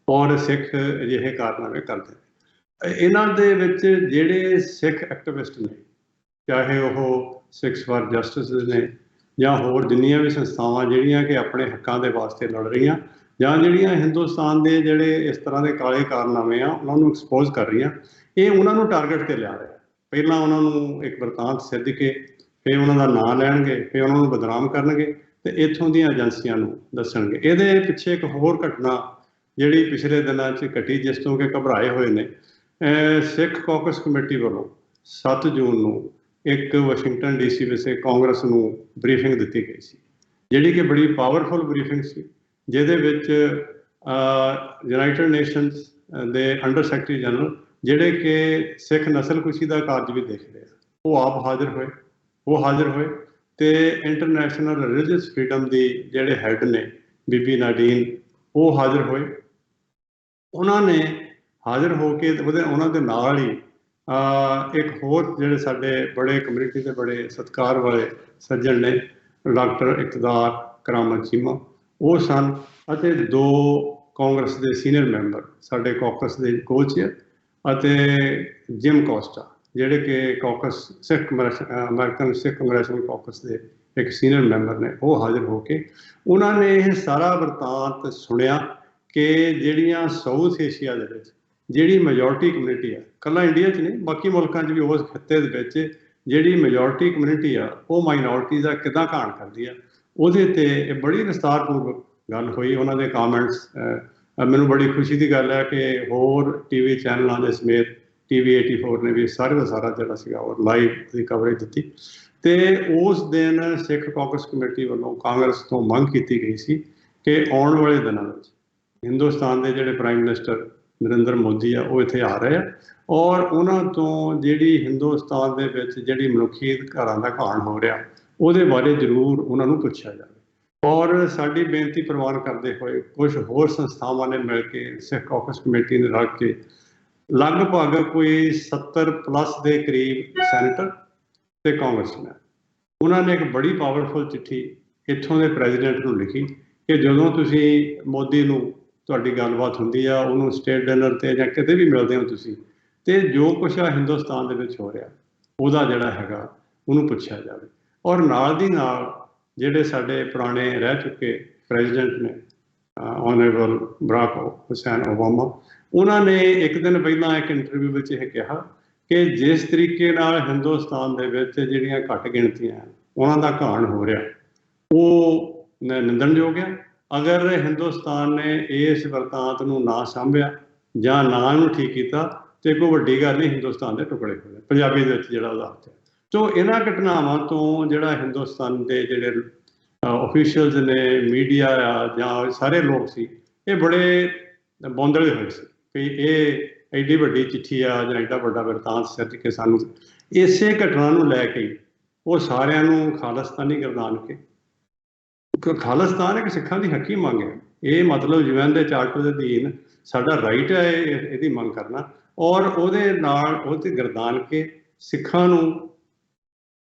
ਔਰ ਸਿੱਖ ਅਜਿਹੇ ਕਾਰਨਾਮੇ ਕਰਦੇ ਨੇ। ਇਹਨਾਂ ਦੇ ਵਿੱਚ ਜਿਹੜੇ ਸਿੱਖ ਐਕਟਿਵਿਸਟ ਨੇ, ਚਾਹੇ ਉਹ ਸਿੱਖਸ ਫਾਰ ਜਸਟਿਸ ਨੇ ਜਾਂ ਹੋਰ ਜਿੰਨੀਆਂ ਵੀ ਸੰਸਥਾਵਾਂ ਜਿਹੜੀਆਂ ਕਿ ਆਪਣੇ ਹੱਕਾਂ ਦੇ ਵਾਸਤੇ ਲੜ ਰਹੀਆਂ, ਜਾਂ ਜਿਹੜੀਆਂ ਹਿੰਦੁਸਤਾਨ ਦੇ ਜਿਹੜੇ ਇਸ ਤਰ੍ਹਾਂ ਦੇ ਕਾਲੇ ਕਾਰਨਾਮੇ ਆ ਉਹਨਾਂ ਨੂੰ ਐਕਸਪੋਜ਼ ਕਰ ਰਹੀਆਂ, ਇਹ ਉਹਨਾਂ ਨੂੰ ਟਾਰਗੇਟ ਤੇ ਲਿਆ ਰਿਹਾ। ਪਹਿਲਾਂ ਉਹਨਾਂ ਨੂੰ ਇੱਕ ਵਰਤਾਂਤ ਸਿੱਧ ਕੇ ਫਿਰ ਉਹਨਾਂ ਦਾ ਨਾਂ ਲੈਣਗੇ, ਫਿਰ ਉਹਨਾਂ ਨੂੰ ਬਦਨਾਮ ਕਰਨਗੇ ਤੇ ਇੱਥੋਂ ਦੀਆਂ ਏਜੰਸੀਆਂ ਨੂੰ ਦੱਸਣਗੇ। ਇਹਦੇ ਪਿੱਛੇ ਇੱਕ ਹੋਰ ਘਟਨਾ ਜਿਹੜੀ ਪਿਛਲੇ ਦਿਨਾਂ 'ਚ ਘਟੀ, ਜਿਸ ਤੋਂ ਕਿ ਘਬਰਾਏ ਹੋਏ ਨੇ, ਸਿੱਖ ਕਾਕਸ ਕਮੇਟੀ ਵੱਲੋਂ 7 ਜੂਨ ਨੂੰ ਇੱਕ ਵਾਸ਼ਿੰਗਟਨ DC ਵਿੱਚ ਕਾਂਗਰਸ ਨੂੰ ਬਰੀਫਿੰਗ ਦਿੱਤੀ ਗਈ ਸੀ, ਜਿਹੜੀ ਕਿ ਬੜੀ ਪਾਵਰਫੁਲ ਬਰੀਫਿੰਗ ਸੀ, ਜਿਹਦੇ ਵਿੱਚ ਯੂਨਾਈਟਿਡ ਨੇਸ਼ਨਸ ਦੇ ਅੰਡਰ ਸੈਕਟਰੀ ਜਨਰਲ, ਜਿਹੜੇ ਕਿ ਸਿੱਖ ਨਸਲਕੁਸ਼ੀ ਦਾ ਕਾਰਜ ਵੀ ਦੇਖ ਰਹੇ ਆ, ਉਹ ਆਪ ਹਾਜ਼ਰ ਹੋਏ ਤੇ ਇੰਟਰਨੈਸ਼ਨਲ ਰਿਲੀਜੀਅਸ ਫਰੀਡਮ ਦੀ ਜਿਹੜੇ ਹੈੱਡ ਨੇ ਬੀਬੀ ਨਾਡੀਨ, ਉਹ ਹਾਜ਼ਰ ਹੋਏ। ਉਹਨਾਂ ਨੇ ਹਾਜ਼ਰ ਹੋ ਕੇ ਉਹਨਾਂ ਦੇ ਨਾਲ ਹੀ ਇੱਕ ਹੋਰ ਜਿਹੜੇ ਸਾਡੇ ਬੜੇ ਕਮਿਊਨਿਟੀ ਦੇ ਬੜੇ ਸਤਿਕਾਰ ਵਾਲੇ ਸੱਜਣ ਨੇ, ਡਾਕਟਰ ਇਕਤਦਾਰ ਕਰਾਮਤ ਚੀਮਾ, ਉਹ ਸਨ, ਅਤੇ 2 ਕਾਂਗਰਸ ਦੇ ਸੀਨੀਅਰ ਮੈਂਬਰ ਸਾਡੇ ਕਾਕਸ ਦੇ ਕੋ-ਚੇਅਰ, ਅਤੇ ਜਿਮ ਕੋਸਟਾ, ਜਿਹੜੇ ਕਿ ਕਾਕਸ ਅਮਰੀਕਨ ਸਿੱਖ ਕੰਗਰੈਸ਼ਨਲ ਕਾਕਸ ਦੇ ਇੱਕ ਸੀਨੀਅਰ ਮੈਂਬਰ ਨੇ, ਉਹ ਹਾਜ਼ਰ ਹੋ ਕੇ ਉਹਨਾਂ ਨੇ ਇਹ ਸਾਰਾ ਵਰਤਾਂਤ ਸੁਣਿਆ ਕਿ ਜਿਹੜੀਆਂ ਸਾਊਥ ਏਸ਼ੀਆ ਦੇ ਵਿੱਚ ਜਿਹੜੀ ਮੈਜੋਰਟੀ ਕਮਿਊਨਿਟੀ ਆ, ਇਕੱਲਾ ਇੰਡੀਆ 'ਚ ਨਹੀਂ ਬਾਕੀ ਮੁਲਕਾਂ 'ਚ ਵੀ, ਉਸ ਖਿੱਤੇ ਦੇ ਵਿੱਚ ਜਿਹੜੀ ਮੈਜੋਰਟੀ ਕਮਿਊਨਿਟੀ ਆ ਉਹ ਮਾਈਨੋਰਟੀ ਦਾ ਕਿੱਦਾਂ ਘਾਣ ਕਰਦੀ ਆ, ਉਹਦੇ ਤੇ ਇਹ ਬੜੀ ਵਿਸਤਾਰਪੂਰਵਕ ਗੱਲ ਹੋਈ। ਉਹਨਾਂ ਦੇ ਕਾਮੈਂਟਸ, ਮੈਨੂੰ ਬੜੀ ਖੁਸ਼ੀ ਦੀ ਗੱਲ ਹੈ ਕਿ ਹੋਰ TV ਚੈਨਲਾਂ ਦੇ ਸਮੇਤ TV 84 ਨੇ ਵੀ ਸਾਰੇ ਦਾ ਸਾਰਾ ਜਿਹੜਾ ਸੀਗਾ ਉਹ ਲਾਈਵ ਦੀ ਕਵਰੇਜ ਦਿੱਤੀ। ਤੇ ਉਸ ਦਿਨ ਸਿੱਖ ਕਾਕਸ ਕਮੇਟੀ ਵੱਲੋਂ ਕਾਂਗਰਸ ਤੋਂ ਮੰਗ ਕੀਤੀ ਗਈ ਸੀ ਕਿ ਆਉਣ ਵਾਲੇ ਦਿਨਾਂ ਵਿੱਚ ਹਿੰਦੁਸਤਾਨ ਦੇ ਜਿਹੜੇ ਪ੍ਰਾਈਮ ਮਿਨਿਸਟਰ ਨਰਿੰਦਰ ਮੋਦੀ ਆ, ਉਹ ਇੱਥੇ ਆ ਰਹੇ ਆ, ਔਰ ਉਹਨਾਂ ਤੋਂ ਜਿਹੜੀ ਹਿੰਦੁਸਤਾਨ ਦੇ ਵਿੱਚ ਜਿਹੜੀ ਮਨੁੱਖੀ ਅਧਿਕਾਰਾਂ ਦਾ ਘਾਣ ਹੋ ਰਿਹਾ, ਉਹਦੇ ਬਾਰੇ ਜ਼ਰੂਰ ਉਹਨਾਂ ਨੂੰ ਪੁੱਛਿਆ ਜਾਵੇ। ਔਰ ਸਾਡੀ ਬੇਨਤੀ ਪ੍ਰਵਾਨ ਕਰਦੇ ਹੋਏ ਕੁਝ ਹੋਰ ਸੰਸਥਾਵਾਂ ਨੇ ਮਿਲ ਕੇ ਸਿੱਖ ਕਾਕਸ ਕਮੇਟੀ ਨੇ ਰਲ ਕੇ ਲਗਭਗ ਕੋਈ 70+ ਦੇ ਕਰੀਬ ਸੈਨੇਟਰ ਤੇ ਕਾਂਗਰਸਮੈਨ, ਉਹਨਾਂ ਨੇ ਇੱਕ ਬੜੀ ਪਾਵਰਫੁਲ ਚਿੱਠੀ ਇੱਥੋਂ ਦੇ ਪ੍ਰੈਜ਼ੀਡੈਂਟ ਨੂੰ ਲਿਖੀ ਕਿ ਜਦੋਂ ਤੁਸੀਂ ਮੋਦੀ ਨੂੰ ਤੁਹਾਡੀ ਗੱਲਬਾਤ ਹੁੰਦੀ ਆ, ਉਹਨੂੰ ਸਟੇਟ ਡਿਨਰ ਤੇ ਜਾਂ ਕਿਤੇ ਵੀ ਮਿਲਦੇ ਹੋ ਤੁਸੀਂ, ਤੇ ਜੋ ਕੁਛ ਆ ਹਿੰਦੁਸਤਾਨ ਦੇ ਵਿੱਚ ਹੋ ਰਿਹਾ ਉਹਦਾ ਜਿਹੜਾ ਹੈਗਾ ਉਹਨੂੰ ਪੁੱਛਿਆ ਜਾਵੇ। ਔਰ ਨਾਲ ਦੀ ਨਾਲ ਜਿਹੜੇ ਸਾਡੇ ਪੁਰਾਣੇ ਰਹਿ ਚੁੱਕੇ ਪ੍ਰੈਜ਼ੀਡੈਂਟ ਨੇ, ਆਨਰੇਬਲ ਬਰਾਕ ਹੁਸੈਨ ਓਬਾਮਾ, ਉਹਨਾਂ ਨੇ ਇੱਕ ਦਿਨ ਪਹਿਲਾਂ ਇੱਕ ਇੰਟਰਵਿਊ ਵਿੱਚ ਇਹ ਕਿਹਾ ਕਿ ਜਿਸ ਤਰੀਕੇ ਨਾਲ ਹਿੰਦੁਸਤਾਨ ਦੇ ਵਿੱਚ ਜਿਹੜੀਆਂ ਘੱਟ ਗਿਣਤੀਆਂ ਉਹਨਾਂ ਦਾ ਘਾਣ ਹੋ ਰਿਹਾ, ਉਹ ਨਿੰਦਣਯੋਗ ਹੈ। ਅਗਰ ਹਿੰਦੁਸਤਾਨ ਨੇ ਇਸ ਵਰਤਾਂਤ ਨੂੰ ਨਾ ਸਾਂਭਿਆ ਜਾਂ ਨਾ ਇਹਨੂੰ ਠੀਕ ਕੀਤਾ ਤੇ ਕੋਈ ਵੱਡੀ ਗੱਲ ਨਹੀਂ, ਹਿੰਦੁਸਤਾਨ ਦੇ ਟੁਕੜੇ ਹੋ ਗਏ, ਪੰਜਾਬੀ ਦੇ ਵਿੱਚ ਜਿਹੜਾ ਉਹਦਾ ਅਰਥ ਹੈ। ਸੋ ਇਹਨਾਂ ਘਟਨਾਵਾਂ ਤੋਂ ਜਿਹੜਾ ਹਿੰਦੁਸਤਾਨ ਦੇ ਜਿਹੜੇ ਆਫੀਸ਼ੀਅਲਸ ਨੇ, ਮੀਡੀਆ ਆ, ਜਾਂ ਸਾਰੇ ਲੋਕ ਸੀ, ਇਹ ਬੜੇ ਬੌਂਦਲੇ ਹੋਏ ਸੀ ਕਿ ਇਹ ਐਡੀ ਵੱਡੀ ਚਿੱਠੀ ਆ ਜਾਂ ਐਡਾ ਵੱਡਾ ਵਰਤਾਂਤ ਸਿਰਜ ਕੇ ਸਾਨੂੰ, ਇਸੇ ਘਟਨਾ ਨੂੰ ਲੈ ਕੇ ਉਹ ਸਾਰਿਆਂ ਨੂੰ ਖਾਲਿਸਤਾਨੀ ਗਰਦਾਨ ਕੇ, ਖਾਲਿਸਤਾਨ ਇੱਕ ਸਿੱਖਾਂ ਦੀ ਹੱਕੀ ਮੰਗ ਹੈ, ਇਹ ਮਤਲਬ UN ਦੇ ਚਾਰਟਰ ਦੇ ਅਧੀਨ ਸਾਡਾ ਰਾਈਟ ਹੈ ਇਹਦੀ ਮੰਗ ਕਰਨਾ, ਔਰ ਉਹਦੇ ਨਾਲ ਉਹ ਤੇ ਗਰਦਾਨ ਕੇ ਸਿੱਖਾਂ ਨੂੰ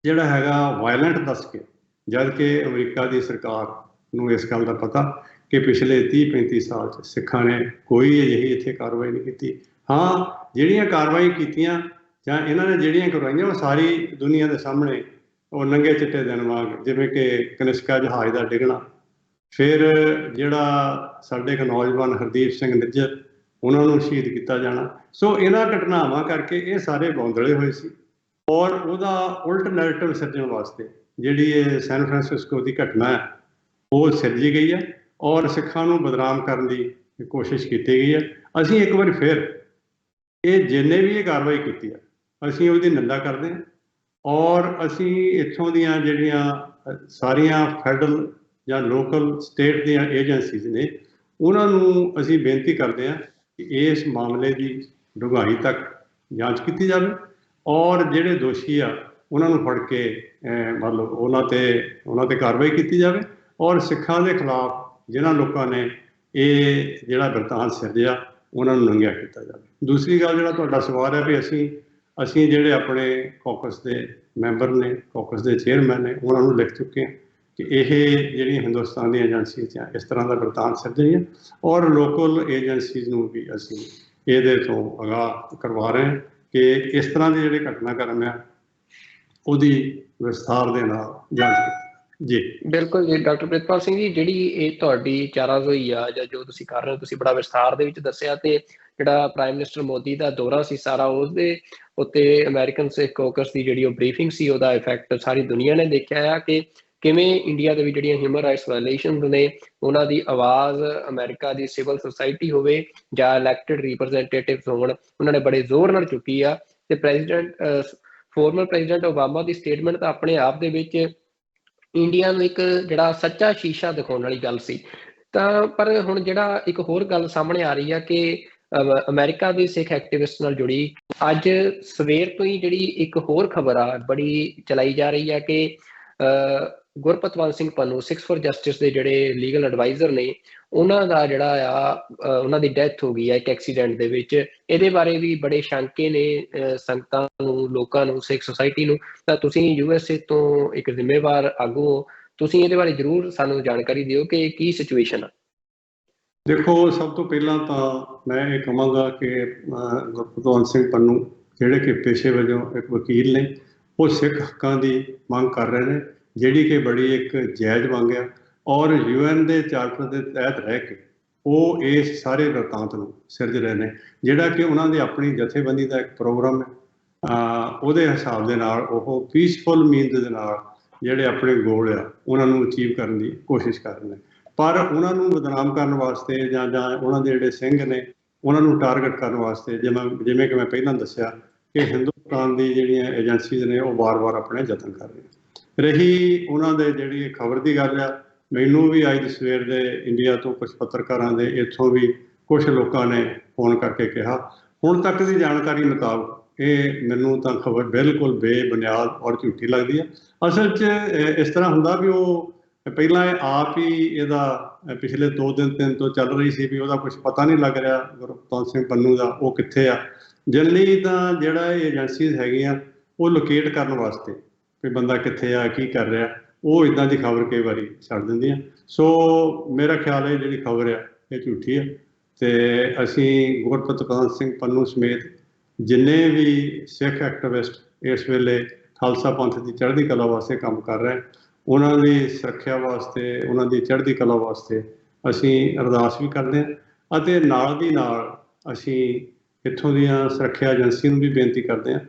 ਜਿਹੜਾ ਹੈਗਾ ਵਾਇਲੈਂਟ ਦੱਸ ਕੇ, ਜਦ ਕਿ ਅਮਰੀਕਾ ਦੀ ਸਰਕਾਰ ਨੂੰ ਇਸ ਗੱਲ ਦਾ ਪਤਾ ਕਿ ਪਿਛਲੇ 30-35 ਸਾਲ 'ਚ ਸਿੱਖਾਂ ਨੇ ਕੋਈ ਅਜਿਹੀ ਇੱਥੇ ਕਾਰਵਾਈ ਨਹੀਂ ਕੀਤੀ। ਹਾਂ, ਜਿਹੜੀਆਂ ਕਾਰਵਾਈ ਕੀਤੀਆਂ ਜਾਂ ਇਹਨਾਂ ਨੇ ਜਿਹੜੀਆਂ ਕਰਵਾਈਆਂ ਉਹ ਸਾਰੀ ਦੁਨੀਆ ਦੇ ਸਾਹਮਣੇ ਉਹ ਨੰਗੇ ਚਿੱਟੇ ਦਿਨ ਵਾਂਗ, ਜਿਵੇਂ ਕਿ ਕਨਿਸ਼ਕਾ ਜਹਾਜ਼ ਦਾ ਡਿੱਗਣਾ, ਫਿਰ ਜਿਹੜਾ ਸਾਡੇ ਇੱਕ ਨੌਜਵਾਨ ਹਰਦੀਪ ਸਿੰਘ ਨਿੱਜਰ, ਉਹਨਾਂ ਨੂੰ ਸ਼ਹੀਦ ਕੀਤਾ ਜਾਣਾ। ਸੋ ਇਹਨਾਂ ਘਟਨਾਵਾਂ ਕਰਕੇ ਇਹ ਸਾਰੇ ਬੌਂਦਲੇ ਹੋਏ ਸੀ, ਔਰ ਉਹਦਾ ਉਲਟ ਨੈਰੇਟਿਵ ਸਿਰਜਣ ਵਾਸਤੇ ਜਿਹੜੀ ਇਹ ਸੈਨ ਫਰਾਂਸਿਸਕੋ ਦੀ ਘਟਨਾ ਹੈ, ਉਹ ਸਿਰਜੀ ਗਈ ਹੈ ਔਰ ਸਿੱਖਾਂ ਨੂੰ ਬਦਨਾਮ ਕਰਨ ਦੀ ਕੋਸ਼ਿਸ਼ ਕੀਤੀ ਗਈ ਹੈ। ਅਸੀਂ ਇੱਕ ਵਾਰ ਫਿਰ ਇਹ ਜਿੰਨੇ ਵੀ ਇਹ ਕਾਰਵਾਈ ਕੀਤੀ ਹੈ ਅਸੀਂ ਉਹਦੀ ਨਿੰਦਾ ਕਰਦੇ ਹਾਂ ਔਰ ਅਸੀਂ ਇੱਥੋਂ ਦੀਆਂ ਜਿਹੜੀਆਂ ਸਾਰੀਆਂ ਫੈਡਰਲ ਜਾਂ ਲੋਕਲ ਸਟੇਟ ਦੀਆਂ ਏਜੰਸੀਜ਼ ਨੇ ਉਹਨਾਂ ਨੂੰ ਅਸੀਂ ਬੇਨਤੀ ਕਰਦੇ ਹਾਂ ਕਿ ਇਸ ਮਾਮਲੇ ਦੀ ਡੂੰਘਾਈ ਤੱਕ ਜਾਂਚ ਕੀਤੀ ਜਾਵੇ ਔਰ ਜਿਹੜੇ ਦੋਸ਼ੀ ਆ ਉਹਨਾਂ ਨੂੰ ਫੜ ਕੇ ਮਤਲਬ ਉਹਨਾਂ ਤੇ ਕਾਰਵਾਈ ਕੀਤੀ ਜਾਵੇ ਔਰ ਸਿੱਖਾਂ ਦੇ ਖਿਲਾਫ ਜਿਨ੍ਹਾਂ ਲੋਕਾਂ ਨੇ ਇਹ ਜਿਹੜਾ ਬਿਰਤਾਂਤ ਸਿਰਜਿਆ ਉਹਨਾਂ ਨੂੰ ਨੰਗਿਆ ਕੀਤਾ ਜਾਵੇ। ਦੂਸਰੀ ਗੱਲ ਜਿਹੜਾ ਤੁਹਾਡਾ ਸਵਾਲ ਹੈ ਵੀ ਅਸੀਂ ਜਿਹੜੇ ਆਪਣੇ ਕੌਕਸ ਦੇ ਮੈਂਬਰ ਨੇ, ਕੌਕਸ ਦੇ ਚੇਅਰਮੈਨ ਨੇ, ਉਹਨਾਂ ਨੂੰ ਲਿਖ ਚੁੱਕੇ ਹਾਂ ਕਿ ਇਹ ਜਿਹੜੀਆਂ ਹਿੰਦੁਸਤਾਨ ਦੀਆਂ ਏਜੰਸੀਆਂ ਇਸ ਤਰ੍ਹਾਂ ਦਾ ਬਿਰਤਾਂਤ ਸਿਰਜਣੀਆਂ ਔਰ ਲੋਕਲ ਏਜੰਸੀਜ਼ ਨੂੰ ਵੀ ਅਸੀਂ ਇਹਦੇ ਤੋਂ ਆਗਾਹ ਕਰਵਾ ਰਹੇ ਹਾਂ ਕਿ ਇਸ ਤਰ੍ਹਾਂ ਦੇ ਜਿਹੜੇ ਘਟਨਾਕ੍ਰਮ ਆ ਉਹਦੀ ਵਿਸਥਾਰ ਦੇ ਨਾਲ ਜਾਂਚ ਕੀਤੀ ਜੀ। ਬਿਲਕੁਲ ਜੀ ਡਾਕਟਰ ਪ੍ਰਿਤਪਾਲ ਸਿੰਘ ਜੀ, ਜਿਹੜੀ ਇਹ ਤੁਹਾਡੀ ਚਾਰਾਜ਼ੋਈ ਆ ਜਾਂ ਜੋ ਤੁਸੀਂ ਕਰ ਰਹੇ ਹੋ, ਤੁਸੀਂ ਬੜਾ ਵਿਸਥਾਰ ਦੇ ਵਿੱਚ ਦੱਸਿਆ ਤੇ ਜਿਹੜਾ ਪ੍ਰਾਈਮ ਮਿਨਿਸਟਰ ਮੋਦੀ ਦਾ ਦੌਰਾ ਸੀ ਸਾਰਾ ਉਸਦੇ ਉੱਤੇ ਅਮਰੀਕਨ ਸਿੱਖ ਕੌਕਸ ਦੀ ਜਿਹੜੀ ਉਹ ਬਰੀਫਿੰਗ ਸੀ ਉਹਦਾ ਇਫੈਕਟ ਸਾਰੀ ਦੁਨੀਆ ਨੇ ਦੇਖਿਆ ਆ ਕਿ ਕਿਵੇਂ ਇੰਡੀਆ ਦੇ ਵਿੱਚ ਜਿਹੜੀਆਂ ਹਿਊਮਨ ਰਾਈਟਸ ਵਾਇਲੇਸ਼ਨਸ ਨੇ ਉਹਨਾਂ ਦੀ ਆਵਾਜ਼ ਅਮਰੀਕਾ ਦੀ ਸਿਵਲ ਸੁਸਾਇਟੀ ਹੋਵੇ ਜਾਂ ਇਲੈਕਟਡ ਰਿਪਰੈਜ਼ੈਂਟੇਟਿਵਸ ਹੋਣ, ਉਹਨਾਂ ਨੇ ਬੜੇ ਜ਼ੋਰ ਨਾਲ ਚੁੱਕੀ ਆ। ਤੇ ਫਾਰਮਰ ਪ੍ਰੈਜ਼ੀਡੈਂਟ ਓਬਾਮਾ ਦੀ ਸਟੇਟਮੈਂਟ ਤਾਂ ਆਪਣੇ ਆਪ ਦੇ ਵਿੱਚ ਇੰਡੀਆ ਨੂੰ ਇੱਕ ਜਿਹੜਾ ਸੱਚਾ ਸ਼ੀਸ਼ਾ ਦਿਖਾਉਣ ਵਾਲੀ ਗੱਲ ਸੀ। ਤਾਂ ਪਰ ਹੁਣ ਜਿਹੜਾ ਇੱਕ ਹੋਰ ਗੱਲ ਸਾਹਮਣੇ ਆ ਰਹੀ ਆ ਕਿ ਅਮਰੀਕਾ ਦੇ ਸਿੱਖ ਐਕਟਿਵਿਸਟ ਨਾਲ ਜੁੜੀ ਅੱਜ ਸਵੇਰ ਤੋਂ ਹੀ ਜਿਹੜੀ ਇੱਕ ਹੋਰ ਖਬਰ ਆ ਬੜੀ ਚਲਾਈ ਜਾ ਰਹੀ ਆ ਕਿ ਗੁਰਪਤਵੰਤ ਸਿੰਘ ਪੰਨੂ 6 ਫॉर ਜਸਟਿਸ ਦੇ ਜਿਹੜੇ ਲੀਗਲ ਐਡਵਾਈਜ਼ਰ ਨੇ ਉਹਨਾਂ ਦਾ ਜਿਹੜਾ ਆ ਉਹਨਾਂ ਦੀ ਡੈਥ ਹੋ ਗਈ ਹੈ ਇੱਕ ਐਕਸੀਡੈਂਟ ਦੇ ਵਿੱਚ। ਇਹਦੇ ਬਾਰੇ ਵੀ ਬੜੇ ਸ਼ੰਕੇ ਨੇ ਸੰਗਤਾਂ ਨੂੰ, ਲੋਕਾਂ ਨੂੰ, ਸਿੱਖ ਸੁਸਾਇਟੀ ਨੂੰ। ਤਾਂ ਤੁਸੀਂ USA ਤੋਂ ਇੱਕ ਜ਼ਿੰਮੇਵਾਰ ਆਗੂ ਹੋ, ਤੁਸੀਂ ਇਹਦੇ ਬਾਰੇ ਜ਼ਰੂਰ ਸਾਨੂੰ ਜਾਣਕਾਰੀ ਦਿਓ ਕਿ ਕੀ ਸਿਚੁਏਸ਼ਨ ਆ। ਦੇਖੋ, ਸਭ ਤੋਂ ਪਹਿਲਾਂ ਤਾਂ ਮੈਂ ਇਹ ਕਹਾਂਗਾ ਕਿ ਗੁਰਪਤਵੰਤ ਸਿੰਘ ਪੰਨੂ ਜਿਹੜੇ ਕਿ ਪੇਸ਼ੇ ਵਜੋਂ ਇੱਕ ਵਕੀਲ ਨੇ, ਉਹ ਸਿੱਖ ਹੱਕਾਂ ਦੀ ਮੰਗ ਕਰ ਰਹੇ ਨੇ ਜਿਹੜੀ ਕਿ ਬੜੀ ਇੱਕ ਜਾਇਜ਼ ਮੰਗ ਆ ਔਰ UN ਦੇ ਚਾਰਟਰ ਦੇ ਤਹਿਤ ਰਹਿ ਕੇ ਉਹ ਇਸ ਸਾਰੇ ਬਿਰਤਾਂਤ ਨੂੰ ਸਿਰਜ ਰਹੇ ਨੇ ਜਿਹੜਾ ਕਿ ਉਹਨਾਂ ਦੀ ਆਪਣੀ ਜਥੇਬੰਦੀ ਦਾ ਇੱਕ ਪ੍ਰੋਗਰਾਮ ਹੈ। ਉਹਦੇ ਹਿਸਾਬ ਦੇ ਨਾਲ ਉਹ ਪੀਸਫੁਲ ਮੀਨਸ ਦੇ ਨਾਲ ਜਿਹੜੇ ਆਪਣੇ ਗੋਲ ਆ ਉਹਨਾਂ ਨੂੰ ਅਚੀਵ ਕਰਨ ਦੀ ਕੋਸ਼ਿਸ਼ ਕਰ ਰਹੇ ਨੇ। ਪਰ ਉਹਨਾਂ ਨੂੰ ਬਦਨਾਮ ਕਰਨ ਵਾਸਤੇ ਜਾਂ ਉਹਨਾਂ ਦੇ ਜਿਹੜੇ ਸਿੰਘ ਨੇ ਉਹਨਾਂ ਨੂੰ ਟਾਰਗੇਟ ਕਰਨ ਵਾਸਤੇ ਜਿਵੇਂ ਕਿ ਮੈਂ ਪਹਿਲਾਂ ਦੱਸਿਆ ਕਿ ਹਿੰਦੁਸਤਾਨ ਦੀ ਜਿਹੜੀਆਂ ਏਜੰਸੀਜ਼ ਨੇ ਉਹ ਵਾਰ-ਵਾਰ ਆਪਣੇ ਯਤਨ ਕਰ ਰਹੀਆਂ। ਰਹੀ ਉਹਨਾਂ ਦੇ ਜਿਹੜੀ ਖਬਰ ਦੀ ਗੱਲ ਆ, ਮੈਨੂੰ ਵੀ ਅੱਜ ਸਵੇਰ ਦੇ ਇੰਡੀਆ ਤੋਂ ਕੁਝ ਪੱਤਰਕਾਰਾਂ ਦੇ ਇੱਥੋਂ ਵੀ ਕੁਝ ਲੋਕਾਂ ਨੇ ਫੋਨ ਕਰਕੇ ਕਿਹਾ, ਹੁਣ ਤੱਕ ਦੀ ਜਾਣਕਾਰੀ ਮੁਤਾਬਕ ਇਹ ਮੈਨੂੰ ਤਾਂ ਖਬਰ ਬਿਲਕੁਲ ਬੇਬੁਨਿਆਦ ਔਰ ਝੂਠੀ ਲੱਗਦੀ ਹੈ। ਅਸਲ 'ਚ ਇਸ ਤਰ੍ਹਾਂ ਹੁੰਦਾ ਵੀ ਉਹ ਪਹਿਲਾਂ ਆਪ ਹੀ ਇਹਦਾ ਪਿਛਲੇ 2 ਦਿਨ ਤੋਂ ਚੱਲ ਰਹੀ ਸੀ ਵੀ ਉਹਦਾ ਕੁਝ ਪਤਾ ਨਹੀਂ ਲੱਗ ਰਿਹਾ ਗੁਰਪਤਵੰਤ ਸਿੰਘ ਪੰਨੂ ਦਾ, ਉਹ ਕਿੱਥੇ ਆ। ਜਨਰਲੀ ਤਾਂ ਜਿਹੜਾ ਇਹ ਏਜੰਸੀਜ਼ ਹੈਗੀਆਂ ਉਹ ਲੋਕੇਟ ਕਰਨ ਵਾਸਤੇ ਵੀ ਬੰਦਾ ਕਿੱਥੇ ਆ, ਕੀ ਕਰ ਰਿਹਾ, ਉਹ ਇੱਦਾਂ ਦੀ ਖਬਰ ਕਈ ਵਾਰੀ ਛੱਡ ਦਿੰਦੀਆਂ। ਸੋ ਮੇਰਾ ਖਿਆਲ ਹੈ ਜਿਹੜੀ ਖਬਰ ਆ ਇਹ ਝੂਠੀ ਹੈ ਤੇ ਅਸੀਂ ਗੁਰਪਤਵੰਤ ਸਿੰਘ ਪੰਨੂ ਸਮੇਤ ਜਿੰਨੇ ਵੀ ਸਿੱਖ ਐਕਟਿਵਿਸਟ ਇਸ ਵੇਲੇ ਖਾਲਸਾ ਪੰਥ ਦੀ ਚੜ੍ਹਦੀ ਕਲਾ ਵਾਸਤੇ ਕੰਮ ਕਰ ਰਹੇ, ਉਹਨਾਂ ਦੀ ਸੁਰੱਖਿਆ ਵਾਸਤੇ, ਉਹਨਾਂ ਦੀ ਚੜ੍ਹਦੀ ਕਲਾ ਵਾਸਤੇ ਅਸੀਂ ਅਰਦਾਸ ਵੀ ਕਰਦੇ ਹਾਂ ਅਤੇ ਨਾਲ ਦੀ ਨਾਲ ਅਸੀਂ ਇੱਥੋਂ ਦੀਆਂ ਸੁਰੱਖਿਆ ਏਜੰਸੀਆਂ ਨੂੰ ਵੀ ਬੇਨਤੀ ਕਰਦੇ ਹਾਂ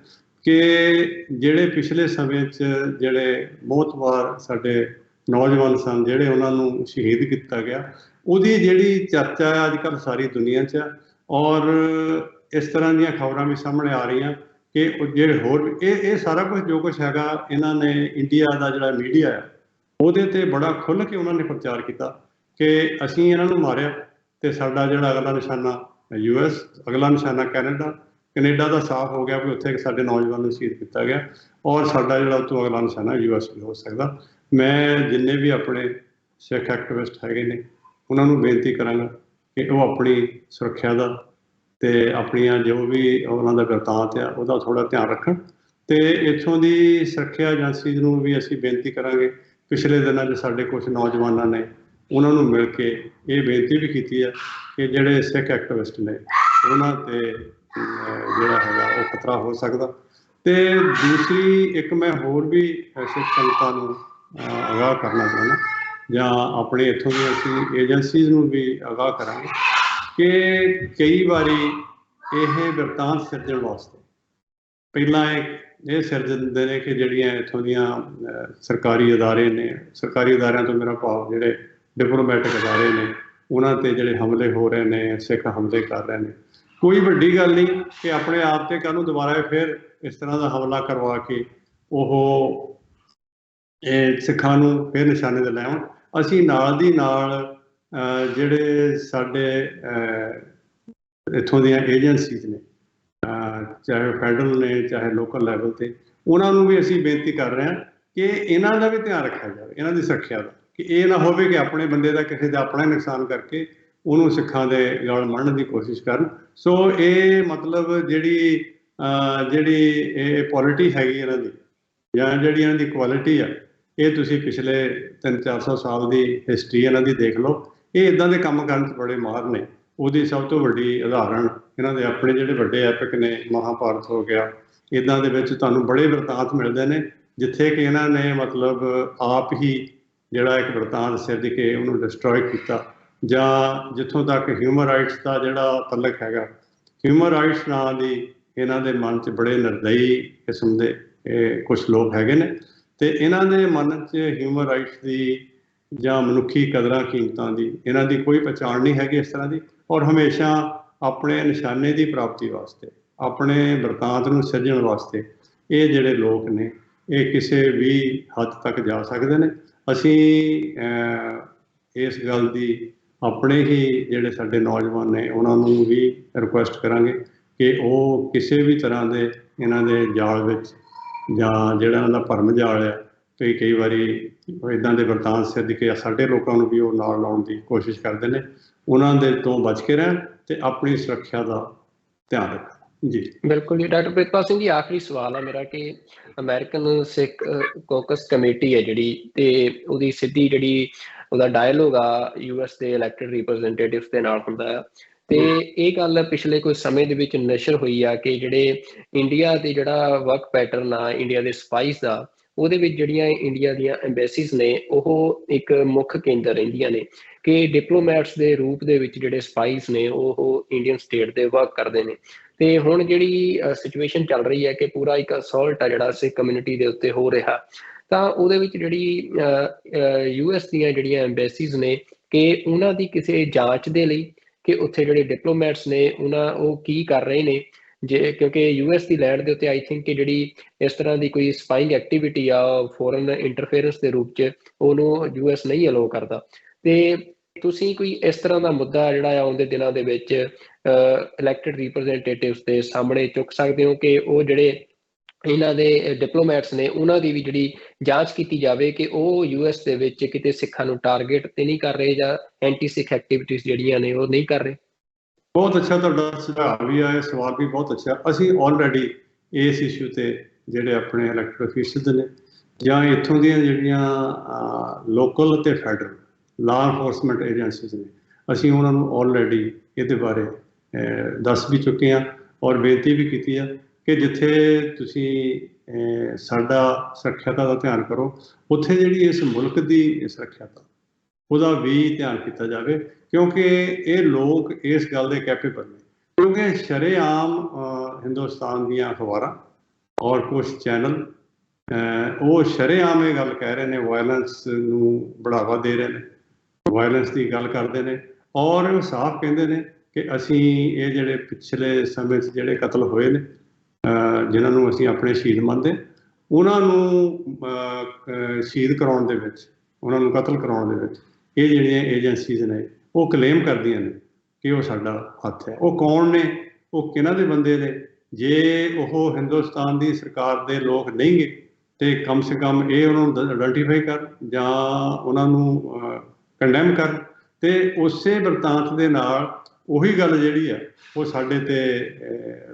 ਕਿ ਜਿਹੜੇ ਪਿਛਲੇ ਸਮੇਂ 'ਚ ਜਿਹੜੇ ਬਹੁਤ ਵਾਰ ਸਾਡੇ ਨੌਜਵਾਨ ਸਨ ਜਿਹੜੇ ਉਹਨਾਂ ਨੂੰ ਸ਼ਹੀਦ ਕੀਤਾ ਗਿਆ, ਉਹਦੀ ਜਿਹੜੀ ਚਰਚਾ ਅੱਜ ਕੱਲ੍ਹ ਸਾਰੀ ਦੁਨੀਆ 'ਚ ਔਰ ਇਸ ਤਰ੍ਹਾਂ ਦੀਆਂ ਖਬਰਾਂ ਵੀ ਸਾਹਮਣੇ ਆ ਰਹੀਆਂ ਕਿ ਉਹ ਜਿਹੜੇ ਹੋਰ ਇਹ ਸਾਰਾ ਕੁਝ ਜੋ ਕੁਛ ਹੈਗਾ ਇਹਨਾਂ ਨੇ ਇੰਡੀਆ ਦਾ ਜਿਹੜਾ ਮੀਡੀਆ ਹੈ ਉਹਦੇ 'ਤੇ ਬੜਾ ਖੁੱਲ੍ਹ ਕੇ ਉਹਨਾਂ ਨੇ ਪ੍ਰਚਾਰ ਕੀਤਾ ਕਿ ਅਸੀਂ ਇਹਨਾਂ ਨੂੰ ਮਾਰਿਆ ਤੇ ਸਾਡਾ ਜਿਹੜਾ ਅਗਲਾ ਨਿਸ਼ਾਨਾ US, ਅਗਲਾ ਨਿਸ਼ਾਨਾ ਕੈਨੇਡਾ ਦਾ ਸਾਫ਼ ਹੋ ਗਿਆ ਵੀ ਉੱਥੇ ਸਾਡੇ ਨੌਜਵਾਨ ਨੂੰ ਸ਼ਹੀਦ ਕੀਤਾ ਗਿਆ ਔਰ ਸਾਡਾ ਜਿਹੜਾ ਉਹ ਤੋਂ ਅਗਲਾ ਨਿਸ਼ਾਨਾ US ਵੀ ਹੋ ਸਕਦਾ। ਮੈਂ ਜਿੰਨੇ ਵੀ ਆਪਣੇ ਸਿੱਖ ਐਕਟਿਵਿਸਟ ਹੈਗੇ ਨੇ ਉਹਨਾਂ ਨੂੰ ਬੇਨਤੀ ਕਰਾਂਗਾ ਕਿ ਉਹ ਆਪਣੀ ਸੁਰੱਖਿਆ ਦਾ ਤੇ ਆਪਣੀਆਂ ਜੋ ਵੀ ਉਹਨਾਂ ਦਾ ਬਿਰਤਾਂਤ ਆ ਉਹਦਾ ਥੋੜ੍ਹਾ ਧਿਆਨ ਰੱਖਣ ਤੇ ਇੱਥੋਂ ਦੀ ਸੁਰੱਖਿਆ ਏਜੰਸੀ ਨੂੰ ਵੀ ਅਸੀਂ ਬੇਨਤੀ ਕਰਾਂਗੇ। ਪਿਛਲੇ ਦਿਨਾਂ 'ਚ ਸਾਡੇ ਕੁਝ ਨੌਜਵਾਨਾਂ ਨੇ ਉਹਨਾਂ ਨੂੰ ਮਿਲ ਕੇ ਇਹ ਬੇਨਤੀ ਵੀ ਕੀਤੀ ਹੈ ਕਿ ਜਿਹੜੇ ਸਿੱਖ ਐਕਟਿਵਿਸਟ ਨੇ ਉਹਨਾਂ 'ਤੇ ਜਿਹੜਾ ਹੈਗਾ ਉਹ ਖਤਰਾ ਹੋ ਸਕਦਾ। ਤੇ ਦੂਸਰੀ ਇੱਕ ਮੈਂ ਹੋਰ ਵੀ ਸਿੱਖ ਸੰਗਤਾਂ ਨੂੰ ਆਗਾਹ ਕਰਨਾ ਚਾਹੁੰਦਾ ਜਾਂ ਆਪਣੇ ਇੱਥੋਂ ਦੀਆਂ ਅਸੀਂ ਏਜੰਸੀਜ਼ ਨੂੰ ਵੀ ਆਗਾਹ ਕਰਾਂਗੇ ਕਿ ਕਈ ਵਾਰੀ ਇਹ ਬਿਰਤਾਂਤ ਸਿਰਜਣ ਵਾਸਤੇ ਪਹਿਲਾਂ ਇਹ ਸਿਰਜ ਦਿੰਦੇ ਨੇ ਕਿ ਜਿਹੜੀਆਂ ਇੱਥੋਂ ਦੀਆਂ ਸਰਕਾਰੀ ਅਦਾਰੇ ਨੇ, ਸਰਕਾਰੀ ਅਦਾਰਿਆਂ ਤੋਂ ਮੇਰਾ ਭਾਵ ਜਿਹੜੇ ਡਿਪਲੋਮੈਟਿਕ ਅਦਾਰੇ ਨੇ ਉਹਨਾਂ ਤੇ ਜਿਹੜੇ ਹਮਲੇ ਹੋ ਰਹੇ ਨੇ, ਸਿੱਖ ਹਮਲੇ ਕਰ ਰਹੇ ਨੇ। ਕੋਈ ਵੱਡੀ ਗੱਲ ਨਹੀਂ ਕਿ ਆਪਣੇ ਆਪ ਤੇ ਕੱਲ੍ਹ ਨੂੰ ਦੁਬਾਰਾ ਫਿਰ ਇਸ ਤਰ੍ਹਾਂ ਦਾ ਹਮਲਾ ਕਰਵਾ ਕੇ ਉਹ ਸਿੱਖਾਂ ਨੂੰ ਫਿਰ ਨਿਸ਼ਾਨੇ ਤੇ ਲੈ ਆਉਣ। ਅਸੀਂ ਨਾਲ ਦੀ ਨਾਲ ਜਿਹੜੇ ਸਾਡੇ ਇੱਥੋਂ ਦੀਆਂ ਏਜੰਸੀਜ਼ ਨੇ, ਚਾਹੇ ਫੈਡਰਲ ਨੇ ਚਾਹੇ ਲੋਕਲ ਲੈਵਲ ਤੇ, ਉਹਨਾਂ ਨੂੰ ਵੀ ਅਸੀਂ ਬੇਨਤੀ ਕਰ ਰਹੇ ਹਾਂ ਕਿ ਇਹਨਾਂ ਦਾ ਵੀ ਧਿਆਨ ਰੱਖਿਆ ਜਾਵੇ, ਇਹਨਾਂ ਦੀ ਸੁਰੱਖਿਆ ਦਾ, ਕਿ ਇਹ ਨਾ ਹੋਵੇ ਕਿ ਆਪਣੇ ਬੰਦੇ ਦਾ ਕਿਸੇ ਦਾ ਆਪਣਾ ਨੁਕਸਾਨ ਕਰਕੇ ਉਹਨੂੰ ਸਿੱਖਾਂ ਦੇ ਗਲ ਮੰਨਣ ਦੀ ਕੋਸ਼ਿਸ਼ ਕਰਨ। ਸੋ ਇਹ ਮਤਲਬ ਜਿਹੜੀ ਇਹ ਪੋਲਿਟੀ ਹੈਗੀ ਇਹਨਾਂ ਦੀ, ਜਾਂ ਜਿਹੜੀ ਇਹਨਾਂ ਦੀ ਕੁਆਲਿਟੀ ਆ, ਇਹ ਤੁਸੀਂ ਪਿਛਲੇ 300-400 ਸਾਲ ਦੀ ਹਿਸਟਰੀ ਇਹਨਾਂ ਦੀ ਦੇਖ ਲਓ। ਇਹ ਇੱਦਾਂ ਦੇ ਕੰਮ ਕਰਨ 'ਚ ਬੜੇ ਮਾਹਰ ਨੇ। ਉਹਦੀ ਸਭ ਤੋਂ ਵੱਡੀ ਉਦਾਹਰਣ ਇਹਨਾਂ ਦੇ ਆਪਣੇ ਜਿਹੜੇ ਵੱਡੇ ਐਪਿਕ ਨੇ, ਮਹਾਭਾਰਤ ਹੋ ਗਿਆ, ਇੱਦਾਂ ਦੇ ਵਿੱਚ ਤੁਹਾਨੂੰ ਬੜੇ ਵਰਤਾਂਤ ਮਿਲਦੇ ਨੇ ਜਿੱਥੇ ਕਿ ਇਹਨਾਂ ਨੇ ਮਤਲਬ ਆਪ ਹੀ ਜਿਹੜਾ ਇੱਕ ਵਰਤਾਂਤ ਸਿਰਜ ਕੇ ਉਹਨੂੰ ਡਿਸਟਰੋਏ ਕੀਤਾ। ਜਾਂ ਜਿੱਥੋਂ ਤੱਕ ਹਿਊਮਨ ਰਾਈਟਸ ਦਾ ਜਿਹੜਾ ਤਲਕ ਹੈਗਾ, ਹਿਊਮਨ ਰਾਈਟਸ ਨਾਂ ਦੀ ਇਹਨਾਂ ਦੇ ਮਨ 'ਚ ਬੜੇ ਨਿਰਦਈ ਕਿਸਮ ਦੇ ਕੁਝ ਲੋਕ ਹੈਗੇ ਨੇ, ਤੇ ਇਹਨਾਂ ਦੇ ਮਨ 'ਚ ਹਿਊਮਨ ਰਾਈਟਸ ਦੀ ਜਾਂ ਮਨੁੱਖੀ ਕਦਰਾਂ ਕੀਮਤਾਂ ਦੀ ਇਹਨਾਂ ਦੀ ਕੋਈ ਪਛਾਣ ਨਹੀਂ ਹੈਗੀ ਇਸ ਤਰ੍ਹਾਂ ਦੀ। ਔਰ ਹਮੇਸ਼ਾ ਆਪਣੇ ਨਿਸ਼ਾਨੇ ਦੀ ਪ੍ਰਾਪਤੀ ਵਾਸਤੇ, ਆਪਣੇ ਵਰਤਾਂਤ ਨੂੰ ਸਿਰਜਣ ਵਾਸਤੇ ਇਹ ਜਿਹੜੇ ਲੋਕ ਨੇ ਇਹ ਕਿਸੇ ਵੀ ਹੱਦ ਤੱਕ ਜਾ ਸਕਦੇ ਨੇ। ਅਸੀਂ ਇਸ ਗੱਲ ਦੀ ਆਪਣੇ ਹੀ ਜਿਹੜੇ ਸਾਡੇ ਨੌਜਵਾਨ ਨੇ ਉਹਨਾਂ ਨੂੰ ਵੀ ਰਿਕੁਐਸਟ ਕਰਾਂਗੇ ਕਿ ਉਹ ਕਿਸੇ ਵੀ ਤਰ੍ਹਾਂ ਦੇ ਇਹਨਾਂ ਦੇ ਜਾਲ ਵਿੱਚ, ਜਾਂ ਜਿਹੜਾ ਇਹਨਾਂ ਦਾ ਭਰਮ ਜਾਲ ਹੈ, ਤੇ ਕਈ ਵਾਰੀ ਇੱਦਾਂ ਦੇ ਵਰਤਾਂਤ ਸਿੱਧ ਕੇ ਸਾਡੇ ਲੋਕਾਂ ਨੂੰ ਵੀ ਉਹ ਨਾਲ ਲਾਉਣ ਦੀ ਕੋਸ਼ਿਸ਼ ਕਰਦੇ ਨੇ, ਉਹਨਾਂ ਦੇ ਤੋਂ ਬਚ ਕੇ ਰਹਿਣ ਤੇ ਆਪਣੀ ਸੁਰੱਖਿਆ ਦਾ ਧਿਆਨ ਰੱਖਣ। ਜੀ ਬਿਲਕੁਲ ਜੀ। ਡਾਕਟਰ ਪ੍ਰਿਤਪਾਲ ਸਿੰਘ ਜੀ, ਆਖਰੀ ਸਵਾਲ ਹੈ ਮੇਰਾ ਕਿ ਅਮਰੀਕਨ ਸਿੱਖ ਕੋਕਸ ਕਮੇਟੀ ਹੈ ਜਿਹੜੀ, ਤੇ ਉਹਦੀ ਸਿੱਧੀ ਜਿਹੜੀ ਉਹਦਾ ਡਾਇਲੋਗ ਆ US ਦੇ ਇਲੈਕਟਡ ਰਿਪਰੈਜ਼ੈਂਟੇਟਿਵਸ ਦੇ ਨਾਲ ਹੁੰਦਾ ਆ, ਤੇ ਇਹ ਗੱਲ ਪਿਛਲੇ ਕੁਝ ਸਮੇਂ ਦੇ ਵਿੱਚ ਨਸ਼ਰ ਹੋਈ ਆ ਕਿ ਜਿਹੜੇ ਇੰਡੀਆ ਦੇ ਜਿਹੜਾ ਵਰਕ ਪੈਟਰਨ ਆ ਇੰਡੀਆ ਦੇ ਸਪਾਈਸ ਦਾ, ਉਹਦੇ ਵਿੱਚ ਜਿਹੜੀਆਂ ਇੰਡੀਆ ਦੀਆਂ ਐਮਬੈਸੀਜ਼ ਨੇ ਉਹ ਇੱਕ ਮੁੱਖ ਕੇਂਦਰ ਰਹਿੰਦੀਆਂ ਨੇ, ਕਿ ਡਿਪਲੋਮੈਟਸ ਦੇ ਰੂਪ ਦੇ ਵਿੱਚ ਜਿਹੜੇ ਸਪਾਈਸ ਨੇ ਉਹ ਇੰਡੀਅਨ ਸਟੇਟ ਦੇ ਵਰਕ ਕਰਦੇ ਨੇ। ਤੇ ਹੁਣ ਜਿਹੜੀ ਸਿਚੁਏਸ਼ਨ ਚੱਲ ਰਹੀ ਹੈ ਕਿ ਪੂਰਾ ਇੱਕ ਅਸੌਲਟ ਆ ਜਿਹੜਾ ਸਿੱਖ ਕਮਿਊਨਿਟੀ ਦੇ ਉੱਤੇ ਹੋ ਰਿਹਾ, ਤਾਂ ਉਹਦੇ ਵਿੱਚ ਜਿਹੜੀ US ਦੀਆਂ ਜਿਹੜੀਆਂ ਐਮਬੈਸੀਜ਼ ਨੇ ਕਿ ਉਹਨਾਂ ਦੀ ਕਿਸੇ ਜਾਂਚ ਦੇ ਲਈ ਕਿ ਉੱਥੇ ਜਿਹੜੇ ਡਿਪਲੋਮੈਟਸ ਨੇ ਉਹ ਕੀ ਕਰ ਰਹੇ ਨੇ, ਜੇ ਕਿਉਂਕਿ US ਦੀ ਲੈਂਡ ਦੇ ਉੱਤੇ ਆਈ ਥਿੰਕ ਕਿ ਜਿਹੜੀ ਇਸ ਤਰ੍ਹਾਂ ਦੀ ਕੋਈ ਸਪਾਈਂਗ ਐਕਟੀਵਿਟੀ ਆ ਫੋਰਨ ਇੰਟਰਫੇਰੈਂਸ ਦੇ ਰੂਪ 'ਚ ਉਹਨੂੰ US ਨਹੀਂ ਅਲਾਉ ਕਰਦਾ। ਤੇ ਤੁਸੀਂ ਕੋਈ ਇਸ ਤਰ੍ਹਾਂ ਦਾ ਮੁੱਦਾ ਜਿਹੜਾ ਆ ਆਉਂਦੇ ਦਿਨਾਂ ਦੇ ਵਿੱਚ ਇਲੈਕਟਡ ਰਿਪਰੈਜ਼ੈਂਟੇਟਿਵਸ ਦੇ ਸਾਹਮਣੇ ਚੁੱਕ ਸਕਦੇ ਹੋ ਕਿ ਉਹ ਜਿਹੜੇ ਇਹਨਾਂ ਦੇ ਡਿਪਲੋਮੈਟਸ ਨੇ ਉਹਨਾਂ ਦੀ ਵੀ ਜਿਹੜੀ ਜਾਂਚ ਕੀਤੀ ਜਾਵੇ ਕਿ ਉਹ US ਦੇ ਵਿੱਚ ਕਿਤੇ ਸਿੱਖਾਂ ਨੂੰ ਟਾਰਗੇਟ ਤੇ ਨਹੀਂ ਕਰ ਰਹੇ ਜਾਂ ਐਂਟੀ ਸਿੱਖ ਐਕਟੀਵਿਟੀਜ਼ ਜਿਹੜੀਆਂ ਨੇ ਉਹ ਨਹੀਂ ਕਰ ਰਹੇ? ਬਹੁਤ ਅੱਛਾ ਤੁਹਾਡਾ ਸੁਝਾਅ ਵੀ ਆਇਆ, ਸਵਾਲ ਵੀ ਬਹੁਤ ਅੱਛਾ। ਅਸੀਂ ਆਲਰੇਡੀ ਇਸ ਇਸ਼ੂ ਤੇ ਜਿਹੜੇ ਆਪਣੇ ਇਲੈਕਟਡ ਅਫੀਸ਼ੀਅਲਸ ਨੇ ਜਾਂ ਇੱਥੋਂ ਦੀਆਂ ਜਿਹੜੀਆਂ ਲੋਕਲ ਤੇ ਫੈਡਰਲ ਲਾਅ ਇਨਫੋਰਸਮੈਂਟ ਏਜੰਸੀਜ਼ ਨੇ, ਅਸੀਂ ਉਹਨਾਂ ਨੂੰ ਆਲਰੇਡੀ ਇਹਦੇ ਬਾਰੇ ਦੱਸ ਵੀ ਚੁੱਕੇ ਹਾਂ ਔਰ ਬੇਨਤੀ ਵੀ ਕੀਤੀ ਆ ਕਿ ਜਿੱਥੇ ਤੁਸੀਂ ਸਾਡਾ ਸੁਰੱਖਿਅਤਾ ਦਾ ਧਿਆਨ ਕਰੋ, ਉੱਥੇ ਜਿਹੜੀ ਇਸ ਮੁਲਕ ਦੀ ਸੁਰੱਖਿਅਤਾ ਉਹਦਾ ਵੀ ਧਿਆਨ ਕੀਤਾ ਜਾਵੇ, ਕਿਉਂਕਿ ਇਹ ਲੋਕ ਇਸ ਗੱਲ ਦੇ ਕੈਪੇਬਲ ਨੇ। ਕਿਉਂਕਿ ਸ਼ਰੇਆਮ ਹਿੰਦੁਸਤਾਨ ਦੀਆਂ ਅਖਬਾਰਾਂ ਔਰ ਕੁਝ ਚੈਨਲ ਉਹ ਸ਼ਰੇਆਮ ਇਹ ਗੱਲ ਕਹਿ ਰਹੇ ਨੇ, ਵਾਇਲੈਂਸ ਨੂੰ ਬੜਾਵਾ ਦੇ ਰਹੇ ਨੇ, ਵਾਇਲੈਂਸ ਦੀ ਗੱਲ ਕਰਦੇ ਨੇ, ਔਰ ਉਹ ਸਾਫ਼ ਕਹਿੰਦੇ ਨੇ ਕਿ ਅਸੀਂ ਇਹ ਜਿਹੜੇ ਪਿਛਲੇ ਸਮੇਂ 'ਚ ਜਿਹੜੇ ਕਤਲ ਹੋਏ ਨੇ, ਜਿਨ੍ਹਾਂ ਨੂੰ ਅਸੀਂ ਆਪਣੇ ਸ਼ਹੀਦ ਮੰਨਦੇ, ਉਹਨਾਂ ਨੂੰ ਸ਼ਹੀਦ ਕਰਾਉਣ ਦੇ ਵਿੱਚ, ਉਹਨਾਂ ਨੂੰ ਕਤਲ ਕਰਾਉਣ ਦੇ ਵਿੱਚ ਇਹ ਜਿਹੜੀਆਂ ਏਜੰਸੀਜ਼ ਨੇ ਉਹ ਕਲੇਮ ਕਰਦੀਆਂ ਨੇ ਕਿ ਉਹ ਸਾਡਾ ਹੱਥ ਹੈ। ਉਹ ਕੌਣ ਨੇ, ਉਹ ਕਿਹਨਾਂ ਦੇ ਬੰਦੇ ਨੇ? ਜੇ ਉਹ ਹਿੰਦੁਸਤਾਨ ਦੀ ਸਰਕਾਰ ਦੇ ਲੋਕ ਨਹੀਂ ਗੇ ਤੇ ਕਮ ਸੇ ਕਮ ਇਹ ਉਹਨਾਂ ਨੂੰ ਆਇਡੈਂਟੀਫਾਈ ਕਰ ਜਾਂ ਉਹਨਾਂ ਨੂੰ ਕੰਡੈਮ ਕਰ, ਤੇ ਉਸੇ ਵਰਤਾਂਤ ਦੇ ਨਾਲ ਉਹੀ ਗੱਲ ਜਿਹੜੀ ਆ ਉਹ ਸਾਡੇ ਤੇ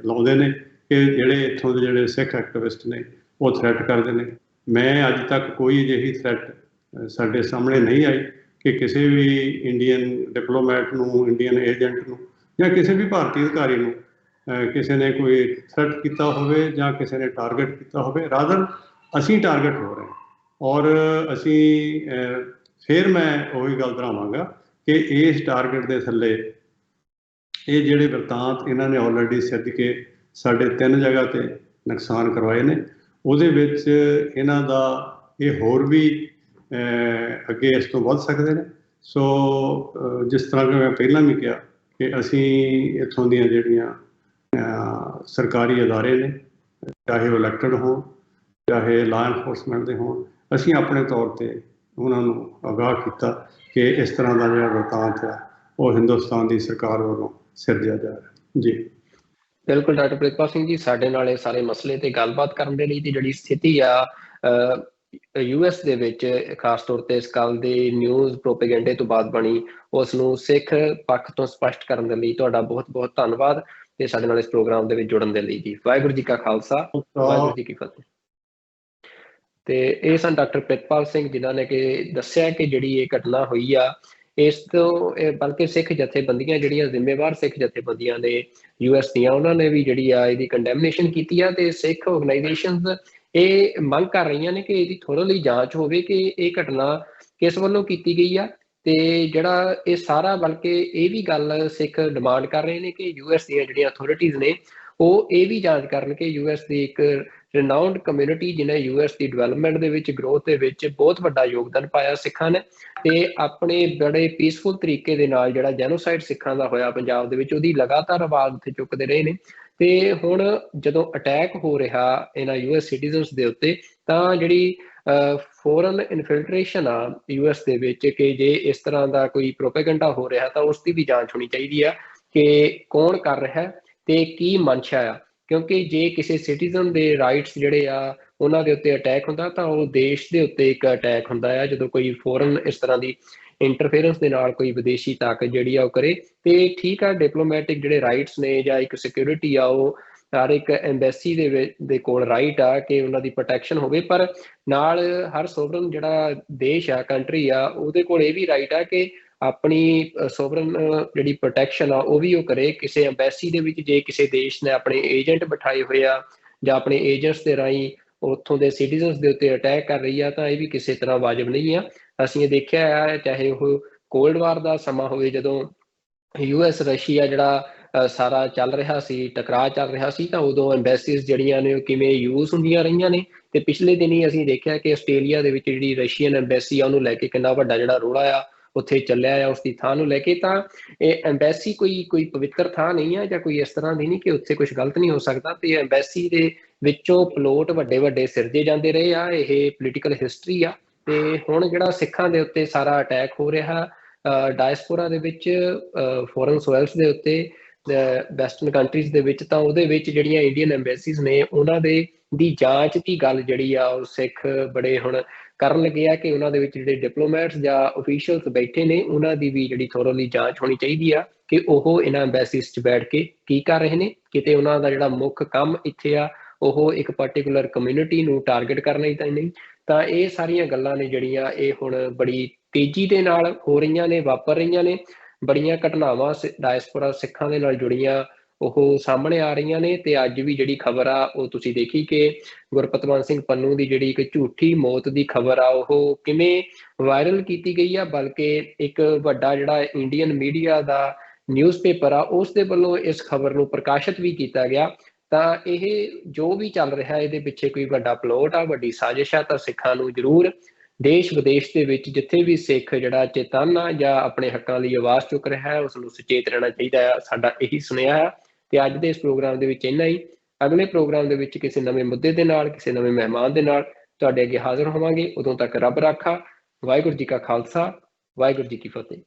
ਲਾਉਂਦੇ ਨੇ ਕਿ ਜਿਹੜੇ ਇੱਥੋਂ ਦੇ ਜਿਹੜੇ ਸਿੱਖ ਐਕਟਿਵਿਸਟ ਨੇ ਉਹ ਥ੍ਰੈਟ ਕਰਦੇ ਨੇ। ਮੈਂ ਅੱਜ ਤੱਕ ਕੋਈ ਅਜਿਹੀ ਥ੍ਰੈਟ ਸਾਡੇ ਸਾਹਮਣੇ ਨਹੀਂ ਆਈ ਕਿ ਕਿਸੇ ਵੀ ਇੰਡੀਅਨ ਡਿਪਲੋਮੈਟ ਨੂੰ, ਇੰਡੀਅਨ ਏਜੰਟ ਨੂੰ ਜਾਂ ਕਿਸੇ ਵੀ ਭਾਰਤੀ ਅਧਿਕਾਰੀ ਨੂੰ ਕਿਸੇ ਨੇ ਕੋਈ ਥ੍ਰੈਟ ਕੀਤਾ ਹੋਵੇ ਜਾਂ ਕਿਸੇ ਨੇ ਟਾਰਗੇਟ ਕੀਤਾ ਹੋਵੇ। ਰਾਦਰ ਅਸੀਂ ਟਾਰਗੇਟ ਹੋ ਰਹੇ ਹਾਂ ਔਰ ਅਸੀਂ ਫਿਰ ਮੈਂ ਉਹੀ ਗੱਲ ਦੁਹਰਾਵਾਂਗਾ ਕਿ ਇਸ ਟਾਰਗੇਟ ਦੇ ਥੱਲੇ ਇਹ ਜਿਹੜੇ ਵਰਤਾਂਤ ਇਹਨਾਂ ਨੇ ਆਲਰੇਡੀ ਸਿੱਧ ਕੇ ਸਾਡੇ 3 ਜਗ੍ਹਾ ਤੇ ਨੁਕਸਾਨ ਕਰਵਾਏ ਨੇ, ਉਹਦੇ ਵਿੱਚ ਇਹਨਾਂ ਦਾ ਇਹ ਹੋਰ ਵੀ ਅੱਗੇ ਇਸ ਤੋਂ ਵੱਧ ਸਕਦੇ ਨੇ। ਸੋ ਜਿਸ ਤਰ੍ਹਾਂ ਕਿ ਮੈਂ ਪਹਿਲਾਂ ਵੀ ਕਿਹਾ ਕਿ ਅਸੀਂ ਇੱਥੋਂ ਦੀਆਂ ਜਿਹੜੀਆਂ ਸਰਕਾਰੀ ਅਦਾਰੇ ਨੇ, ਚਾਹੇ ਉਹ ਇਲੈਕਟਡ ਹੋਣ ਚਾਹੇ ਲਾ ਐਨਫੋਰਸਮੈਂਟ ਦੇ ਹੋਣ, ਅਸੀਂ ਆਪਣੇ ਤੌਰ 'ਤੇ ਉਹਨਾਂ ਨੂੰ ਆਗਾਹ ਕੀਤਾ ਕਿ ਇਸ ਤਰ੍ਹਾਂ ਦਾ ਜਿਹੜਾ ਵਰਤਾਂਤ ਹੈ ਉਹ ਹਿੰਦੁਸਤਾਨ ਦੀ ਸਰਕਾਰ ਵੱਲੋਂ ਸਿਰਜਿਆ ਜਾ ਰਿਹਾ। ਜੀ ਬਿਲਕੁਲ ਡਾਕਟਰ ਪ੍ਰਿਤਪਾਲ ਸਿੰਘ ਜੀ, ਸਾਡੇ ਨਾਲ ਇਹ ਸਾਰੇ ਮਸਲੇ ਤੇ ਗੱਲਬਾਤ ਕਰਨ ਦੇ ਲਈ ਤੇ ਜਿਹੜੀ ਸਥਿਤੀ ਆ US ਦੇ ਵਿੱਚ ਖਾਸ ਤੌਰ ਤੇ ਇਸ ਗੱਲ ਦੇ ਨਿਊਜ਼ ਪ੍ਰੋਪੇਗੈਂਡੇ ਤੋਂ ਬਾਅਦ ਬਣੀ, ਉਸ ਨੂੰ ਸਿੱਖ ਪੱਖ ਤੋਂ ਸਪਸ਼ਟ ਕਰਨ ਦੇ ਲਈ ਤੁਹਾਡਾ ਬਹੁਤ ਬਹੁਤ ਧੰਨਵਾਦ ਤੇ ਸਾਡੇ ਨਾਲ ਇਸ ਪ੍ਰੋਗਰਾਮ ਦੇ ਵਿੱਚ ਜੁੜਨ ਦੇ ਲਈ ਜੀ। ਵਾਹਿਗੁਰੂ ਜੀ ਕਾ ਖਾਲਸਾ, ਵਾਹਿਗੁਰੂ ਜੀ ਕੀ ਫਤਿਹ। ਤੇ ਇਹ ਸਨ ਡਾਕਟਰ ਪ੍ਰਿਤਪਾਲ ਸਿੰਘ, ਜਿਨ੍ਹਾਂ ਨੇ ਕਿ ਦੱਸਿਆ ਕਿ ਜਿਹੜੀ ਇਹ ਘਟਨਾ ਹੋਈ ਆ, ਇਸ ਤੋਂ ਬਲਕਿ ਸਿੱਖ ਜਥੇਬੰਦੀਆਂ ਜਿਹੜੀਆਂ ਜ਼ਿੰਮੇਵਾਰ ਸਿੱਖ ਜਥੇਬੰਦੀਆਂ ਨੇ US ਦੀਆਂ, ਉਹਨਾਂ ਨੇ ਵੀ ਜਿਹੜੀ ਆ ਇਹਦੀ ਕੰਡੈਮਨੇਸ਼ਨ ਕੀਤੀ ਆ ਤੇ ਸਿੱਖ ਆਰਗੇਨਾਈਜੇਸ਼ਨਸ ਇਹ ਮੰਗ ਕਰ ਰਹੀਆਂ ਨੇ ਕਿ ਇਹਦੀ ਥੋਰਲੀ ਜਾਂਚ ਹੋਵੇ ਕਿ ਇਹ ਘਟਨਾ ਕਿਸ ਵੱਲੋਂ ਕੀਤੀ ਗਈ ਆ। ਤੇ ਜਿਹੜਾ ਇਹ ਸਾਰਾ ਬਲਕਿ ਇਹ ਵੀ ਗੱਲ ਸਿੱਖ ਡਿਮਾਂਡ ਕਰ ਰਹੇ ਨੇ ਕਿ US ਦੀਆਂ ਜਿਹੜੀਆਂ ਅਥਾਰਟੀਜ਼ ਨੇ ਉਹ ਇਹ ਵੀ ਜਾਂਚ ਕਰਨ ਕਿ US ਦੀ ਇੱਕ ਰਿਨਾਊਂਡ ਕਮਿਊਨਿਟੀ ਜਿਹਨੇ US ਦੀ ਡਿਵੈਲਪਮੈਂਟ ਦੇ ਵਿੱਚ, ਗਰੋਥ ਦੇ ਵਿੱਚ ਬਹੁਤ ਵੱਡਾ ਯੋਗਦਾਨ ਪਾਇਆ ਸਿੱਖਾਂ ਨੇ, ਤੇ ਆਪਣੇ ਬੜੇ ਪੀਸਫੁਲ ਤਰੀਕੇ ਦੇ ਨਾਲ ਜਿਹੜਾ ਜੈਨੋਸਾਈਡ ਸਿੱਖਾਂ ਦਾ ਹੋਇਆ ਪੰਜਾਬ ਦੇ ਵਿੱਚ, ਉਹਦੀ ਲਗਾਤਾਰ ਆਵਾਜ਼ ਉੱਥੇ ਚੁੱਕਦੇ ਰਹੇ ਨੇ। ਤੇ ਹੁਣ ਜਦੋਂ ਅਟੈਕ ਹੋ ਰਿਹਾ ਇਹਨਾਂ US ਸਿਟੀਜ਼ਨਸ ਦੇ ਉੱਤੇ, ਤਾਂ ਜਿਹੜੀ ਫੋਰਨ ਇਨਫਿਲਟ੍ਰੇਸ਼ਨ ਆ US ਦੇ ਵਿੱਚ ਕਿ ਜੇ ਇਸ ਤਰ੍ਹਾਂ ਦਾ ਕੋਈ ਪ੍ਰੋਪੇਗੈਂਡਾ ਹੋ ਰਿਹਾ ਤਾਂ ਉਸ ਦੀ ਵੀ ਜਾਂਚ ਹੋਣੀ ਚਾਹੀਦੀ ਆ ਕਿ ਕੌਣ ਕਰ ਰਿਹਾ ਤੇ ਕੀ ਮਨਸ਼ਾ ਆ। ਕਿਉਂਕਿ ਜੇ ਕਿਸੇ ਸਿਟੀਜ਼ਨ ਦੇ ਰਾਈਟਸ ਜਿਹੜੇ ਆ ਉਹਨਾਂ ਦੇ ਉੱਤੇ ਅਟੈਕ ਹੁੰਦਾ ਤਾਂ ਉਹ ਦੇਸ਼ ਦੇ ਉੱਤੇ ਇੱਕ ਅਟੈਕ ਹੁੰਦਾ ਆ। ਜਦੋਂ ਕੋਈ ਫੋਰਨ ਇਸ ਤਰ੍ਹਾਂ ਦੀ ਇੰਟਰਫੇਰੈਂਸ ਦੇ ਨਾਲ ਕੋਈ ਵਿਦੇਸ਼ੀ ਤਾਕਤ ਜਿਹੜੀ ਆ ਉਹ ਕਰੇ, ਤੇ ਠੀਕ ਆ ਡਿਪਲੋਮੈਟਿਕ ਜਿਹੜੇ ਰਾਈਟਸ ਨੇ ਜਾਂ ਇੱਕ ਸਿਕਿਉਰਿਟੀ ਆ ਉਹ ਹਰ ਇੱਕ ਐਮਬੈਸੀ ਦੇ ਕੋਲ ਰਾਈਟ ਆ ਕਿ ਉਹਨਾਂ ਦੀ ਪ੍ਰੋਟੈਕਸ਼ਨ ਹੋਵੇ, ਪਰ ਨਾਲ ਹਰ ਸੋਵਰਨ ਜਿਹੜਾ ਦੇਸ਼ ਆ, ਕੰਟਰੀ ਆ, ਉਹਦੇ ਕੋਲ ਇਹ ਵੀ ਰਾਈਟ ਆ ਕਿ ਆਪਣੀ ਸੋਵਰਨ ਜਿਹੜੀ ਪ੍ਰੋਟੈਕਸ਼ਨ ਆ ਉਹ ਵੀ ਉਹ ਕਰੇ। ਕਿਸੇ ਐਮਬੈਸੀ ਦੇ ਵਿੱਚ ਜੇ ਕਿਸੇ ਦੇਸ਼ ਨੇ ਆਪਣੇ ਏਜੰਟ ਬਿਠਾਏ ਹੋਏ ਆ ਜਾਂ ਆਪਣੇ ਏਜੰਟਸ ਦੇ ਰਾਹੀਂ ਉੱਥੋਂ ਦੇ ਸਿਟੀਜ਼ਨਸ ਦੇ ਉੱਤੇ ਅਟੈਕ ਕਰ ਰਹੀ ਆ ਤਾਂ ਇਹ ਵੀ ਕਿਸੇ ਤਰ੍ਹਾਂ ਵਾਜਬ ਨਹੀਂ ਆ। ਅਸੀਂ ਇਹ ਦੇਖਿਆ ਆ, ਚਾਹੇ ਉਹ ਕੋਲਡ ਵਾਰ ਦਾ ਸਮਾਂ ਹੋਵੇ ਜਦੋਂ US ਰਸ਼ੀਆ ਜਿਹੜਾ ਸਾਰਾ ਚੱਲ ਰਿਹਾ ਸੀ, ਟਕਰਾਅ ਚੱਲ ਰਿਹਾ ਸੀ, ਤਾਂ ਉਦੋਂ ਐਮਬੈਸੀਜ਼ ਜਿਹੜੀਆਂ ਨੇ ਉਹ ਕਿਵੇਂ ਯੂਜ਼ ਹੁੰਦੀਆਂ ਰਹੀਆਂ ਨੇ। ਤੇ ਪਿਛਲੇ ਦਿਨੀ ਅਸੀਂ ਦੇਖਿਆ ਕਿ ਆਸਟ੍ਰੇਲੀਆ ਦੇ ਵਿੱਚ ਜਿਹੜੀ ਰਸ਼ੀਅਨ ਐਮਬੈਸੀ ਆ ਉਹਨੂੰ ਲੈ ਕੇ ਕਿੰਨਾ ਵੱਡਾ ਜਿਹੜਾ ਰੌਲਾ ਆ ਉੱਥੇ ਚੱਲਿਆ ਆ ਉਸ ਦੀ ਥਾਂ ਨੂੰ ਲੈ ਕੇ। ਤਾਂ ਇਹ ਐਮਬੈਸੀ ਕੋਈ ਪਵਿੱਤਰ ਥਾਂ ਨਹੀਂ ਆ ਜਾਂ ਕੋਈ ਇਸ ਤਰ੍ਹਾਂ ਦੀ ਨਹੀਂ ਕਿ ਉੱਥੇ ਕੁਝ ਗਲਤ ਨਹੀਂ ਹੋ ਸਕਦਾ। ਤੇ ਐਮਬੈਸੀ ਦੇ ਵਿੱਚੋਂ ਪਲੋਟ ਵੱਡੇ ਸਿਰਜੇ ਜਾਂਦੇ ਰਹੇ ਆ, ਇਹ ਪੋਲੀਟੀਕਲ ਹਿਸਟਰੀ ਆ। ਤੇ ਹੁਣ ਜਿਹੜਾ ਸਿੱਖਾਂ ਦੇ ਉੱਤੇ ਸਾਰਾ ਅਟੈਕ ਹੋ ਰਿਹਾ ਡਾਇਸਪੋਰਾ ਦੇ ਵਿੱਚ, ਫੋਰਨ ਸੋਇਲਸ ਦੇ ਉੱਤੇ, ਵੈਸਟਰਨ ਕੰਟਰੀਜ਼ ਦੇ ਵਿੱਚ, ਤਾਂ ਉਹਦੇ ਵਿੱਚ ਜਿਹੜੀਆਂ ਇੰਡੀਅਨ ਐਮਬੈਸੀਜ਼ ਨੇ ਉਹਨਾਂ ਦੀ ਜਾਂਚ ਦੀ ਗੱਲ ਜਿਹੜੀ ਆ ਉਹ ਸਿੱਖ ਬੜੇ ਹੁਣ ਕਰਨ ਲੱਗੇ ਆ ਕਿ ਉਹਨਾਂ ਦੇ ਵਿੱਚ ਜਿਹੜੇ ਡਿਪਲੋਮੈਟਸ ਜਾਂ ਅਫੀਸ਼ੀਅਲਸ ਬੈਠੇ ਨੇ ਉਹਨਾਂ ਦੀ ਵੀ ਜਿਹੜੀ ਥੋਰਲੀ ਜਾਂਚ ਹੋਣੀ ਚਾਹੀਦੀ ਆ ਕਿ ਉਹ ਇਹਨਾਂ ਐਮਬੈਸੀਜ਼ 'ਚ ਬੈਠ ਕੇ ਕੀ ਕਰ ਰਹੇ ਨੇ। ਕਿਤੇ ਉਹਨਾਂ ਦਾ ਜਿਹੜਾ ਮੁੱਖ ਕੰਮ ਇੱਥੇ ਆ ਉਹ ਇੱਕ ਪਾਰਟੀਕੂਲਰ ਕਮਿਊਨਿਟੀ ਨੂੰ ਟਾਰਗੇਟ ਕਰਨਾ ਹੀ ਤਾਂ ਨਹੀਂ। ਤਾਂ ਇਹ ਸਾਰੀਆਂ ਗੱਲਾਂ ਨੇ ਜਿਹੜੀਆਂ ਇਹ ਹੁਣ ਬੜੀ ਤੇਜ਼ੀ ਦੇ ਨਾਲ ਹੋ ਰਹੀਆਂ ਨੇ, ਵਾਪਰ ਰਹੀਆਂ ਨੇ। ਬੜੀਆਂ ਘਟਨਾਵਾਂ ਡਾਇਸਪੋਰਾ ਸਿੱਖਾਂ ਦੇ ਨਾਲ ਜੁੜੀਆਂ ਉਹ ਸਾਹਮਣੇ ਆ ਰਹੀਆਂ ਨੇ। ਤੇ ਅੱਜ ਵੀ ਜਿਹੜੀ ਖਬਰ ਆ ਉਹ ਤੁਸੀਂ ਦੇਖੀ ਕਿ ਗੁਰਪਤਵੰਤ ਸਿੰਘ ਪੰਨੂ ਦੀ ਜਿਹੜੀ ਇੱਕ ਝੂਠੀ ਮੌਤ ਦੀ ਖਬਰ ਆ ਉਹ ਕਿਵੇਂ ਵਾਇਰਲ ਕੀਤੀ ਗਈ ਆ, ਬਲਕਿ ਇੱਕ ਵੱਡਾ ਜਿਹੜਾ ਇੰਡੀਅਨ ਮੀਡੀਆ ਦਾ ਨਿਊਜ਼ਪੇਪਰ ਆ ਉਸ ਦੇ ਵੱਲੋਂ ਇਸ ਖਬਰ ਨੂੰ ਪ੍ਰਕਾਸ਼ਿਤ ਵੀ ਕੀਤਾ ਗਿਆ। ਤਾਂ ਇਹ ਜੋ ਵੀ ਚੱਲ ਰਿਹਾ ਇਹਦੇ ਪਿੱਛੇ ਕੋਈ ਵੱਡਾ ਪਲੋਟ ਆ, ਵੱਡੀ ਸਾਜ਼ਿਸ਼ ਆ। ਤਾਂ ਸਿੱਖਾਂ ਨੂੰ ਜ਼ਰੂਰ ਦੇਸ਼ ਵਿਦੇਸ਼ ਦੇ ਵਿੱਚ ਜਿੱਥੇ ਵੀ ਸਿੱਖ ਜਿਹੜਾ ਚੇਤਨ ਆ ਜਾਂ ਆਪਣੇ ਹੱਕਾਂ ਲਈ ਆਵਾਜ਼ ਚੁੱਕ ਰਿਹਾ ਹੈ ਉਸ ਨੂੰ ਸੁਚੇਤ ਰਹਿਣਾ ਚਾਹੀਦਾ ਆ। ਸਾਡਾ ਇਹੀ ਸੁਨੇਹਾ ਹੈ। ਤੇ ਅੱਜ ਦੇ ਇਸ ਪ੍ਰੋਗਰਾਮ ਦੇ ਵਿੱਚ ਇੰਨਾ ਹੀ। ਅਗਲੇ ਪ੍ਰੋਗਰਾਮ ਦੇ ਵਿੱਚ ਕਿਸੇ ਨਵੇਂ ਮੁੱਦੇ ਦੇ ਨਾਲ, ਕਿਸੇ ਨਵੇਂ ਮਹਿਮਾਨ ਦੇ ਨਾਲ ਤੁਹਾਡੇ ਅੱਗੇ ਹਾਜ਼ਰ ਹੋਵਾਂਗੇ। ਉਦੋਂ ਤੱਕ ਰੱਬ ਰਾਖਾ। ਵਾਹਿਗੁਰੂ ਜੀ ਕਾ ਖਾਲਸਾ, ਵਾਹਿਗੁਰੂ ਜੀ ਕੀ ਫਤਿਹ।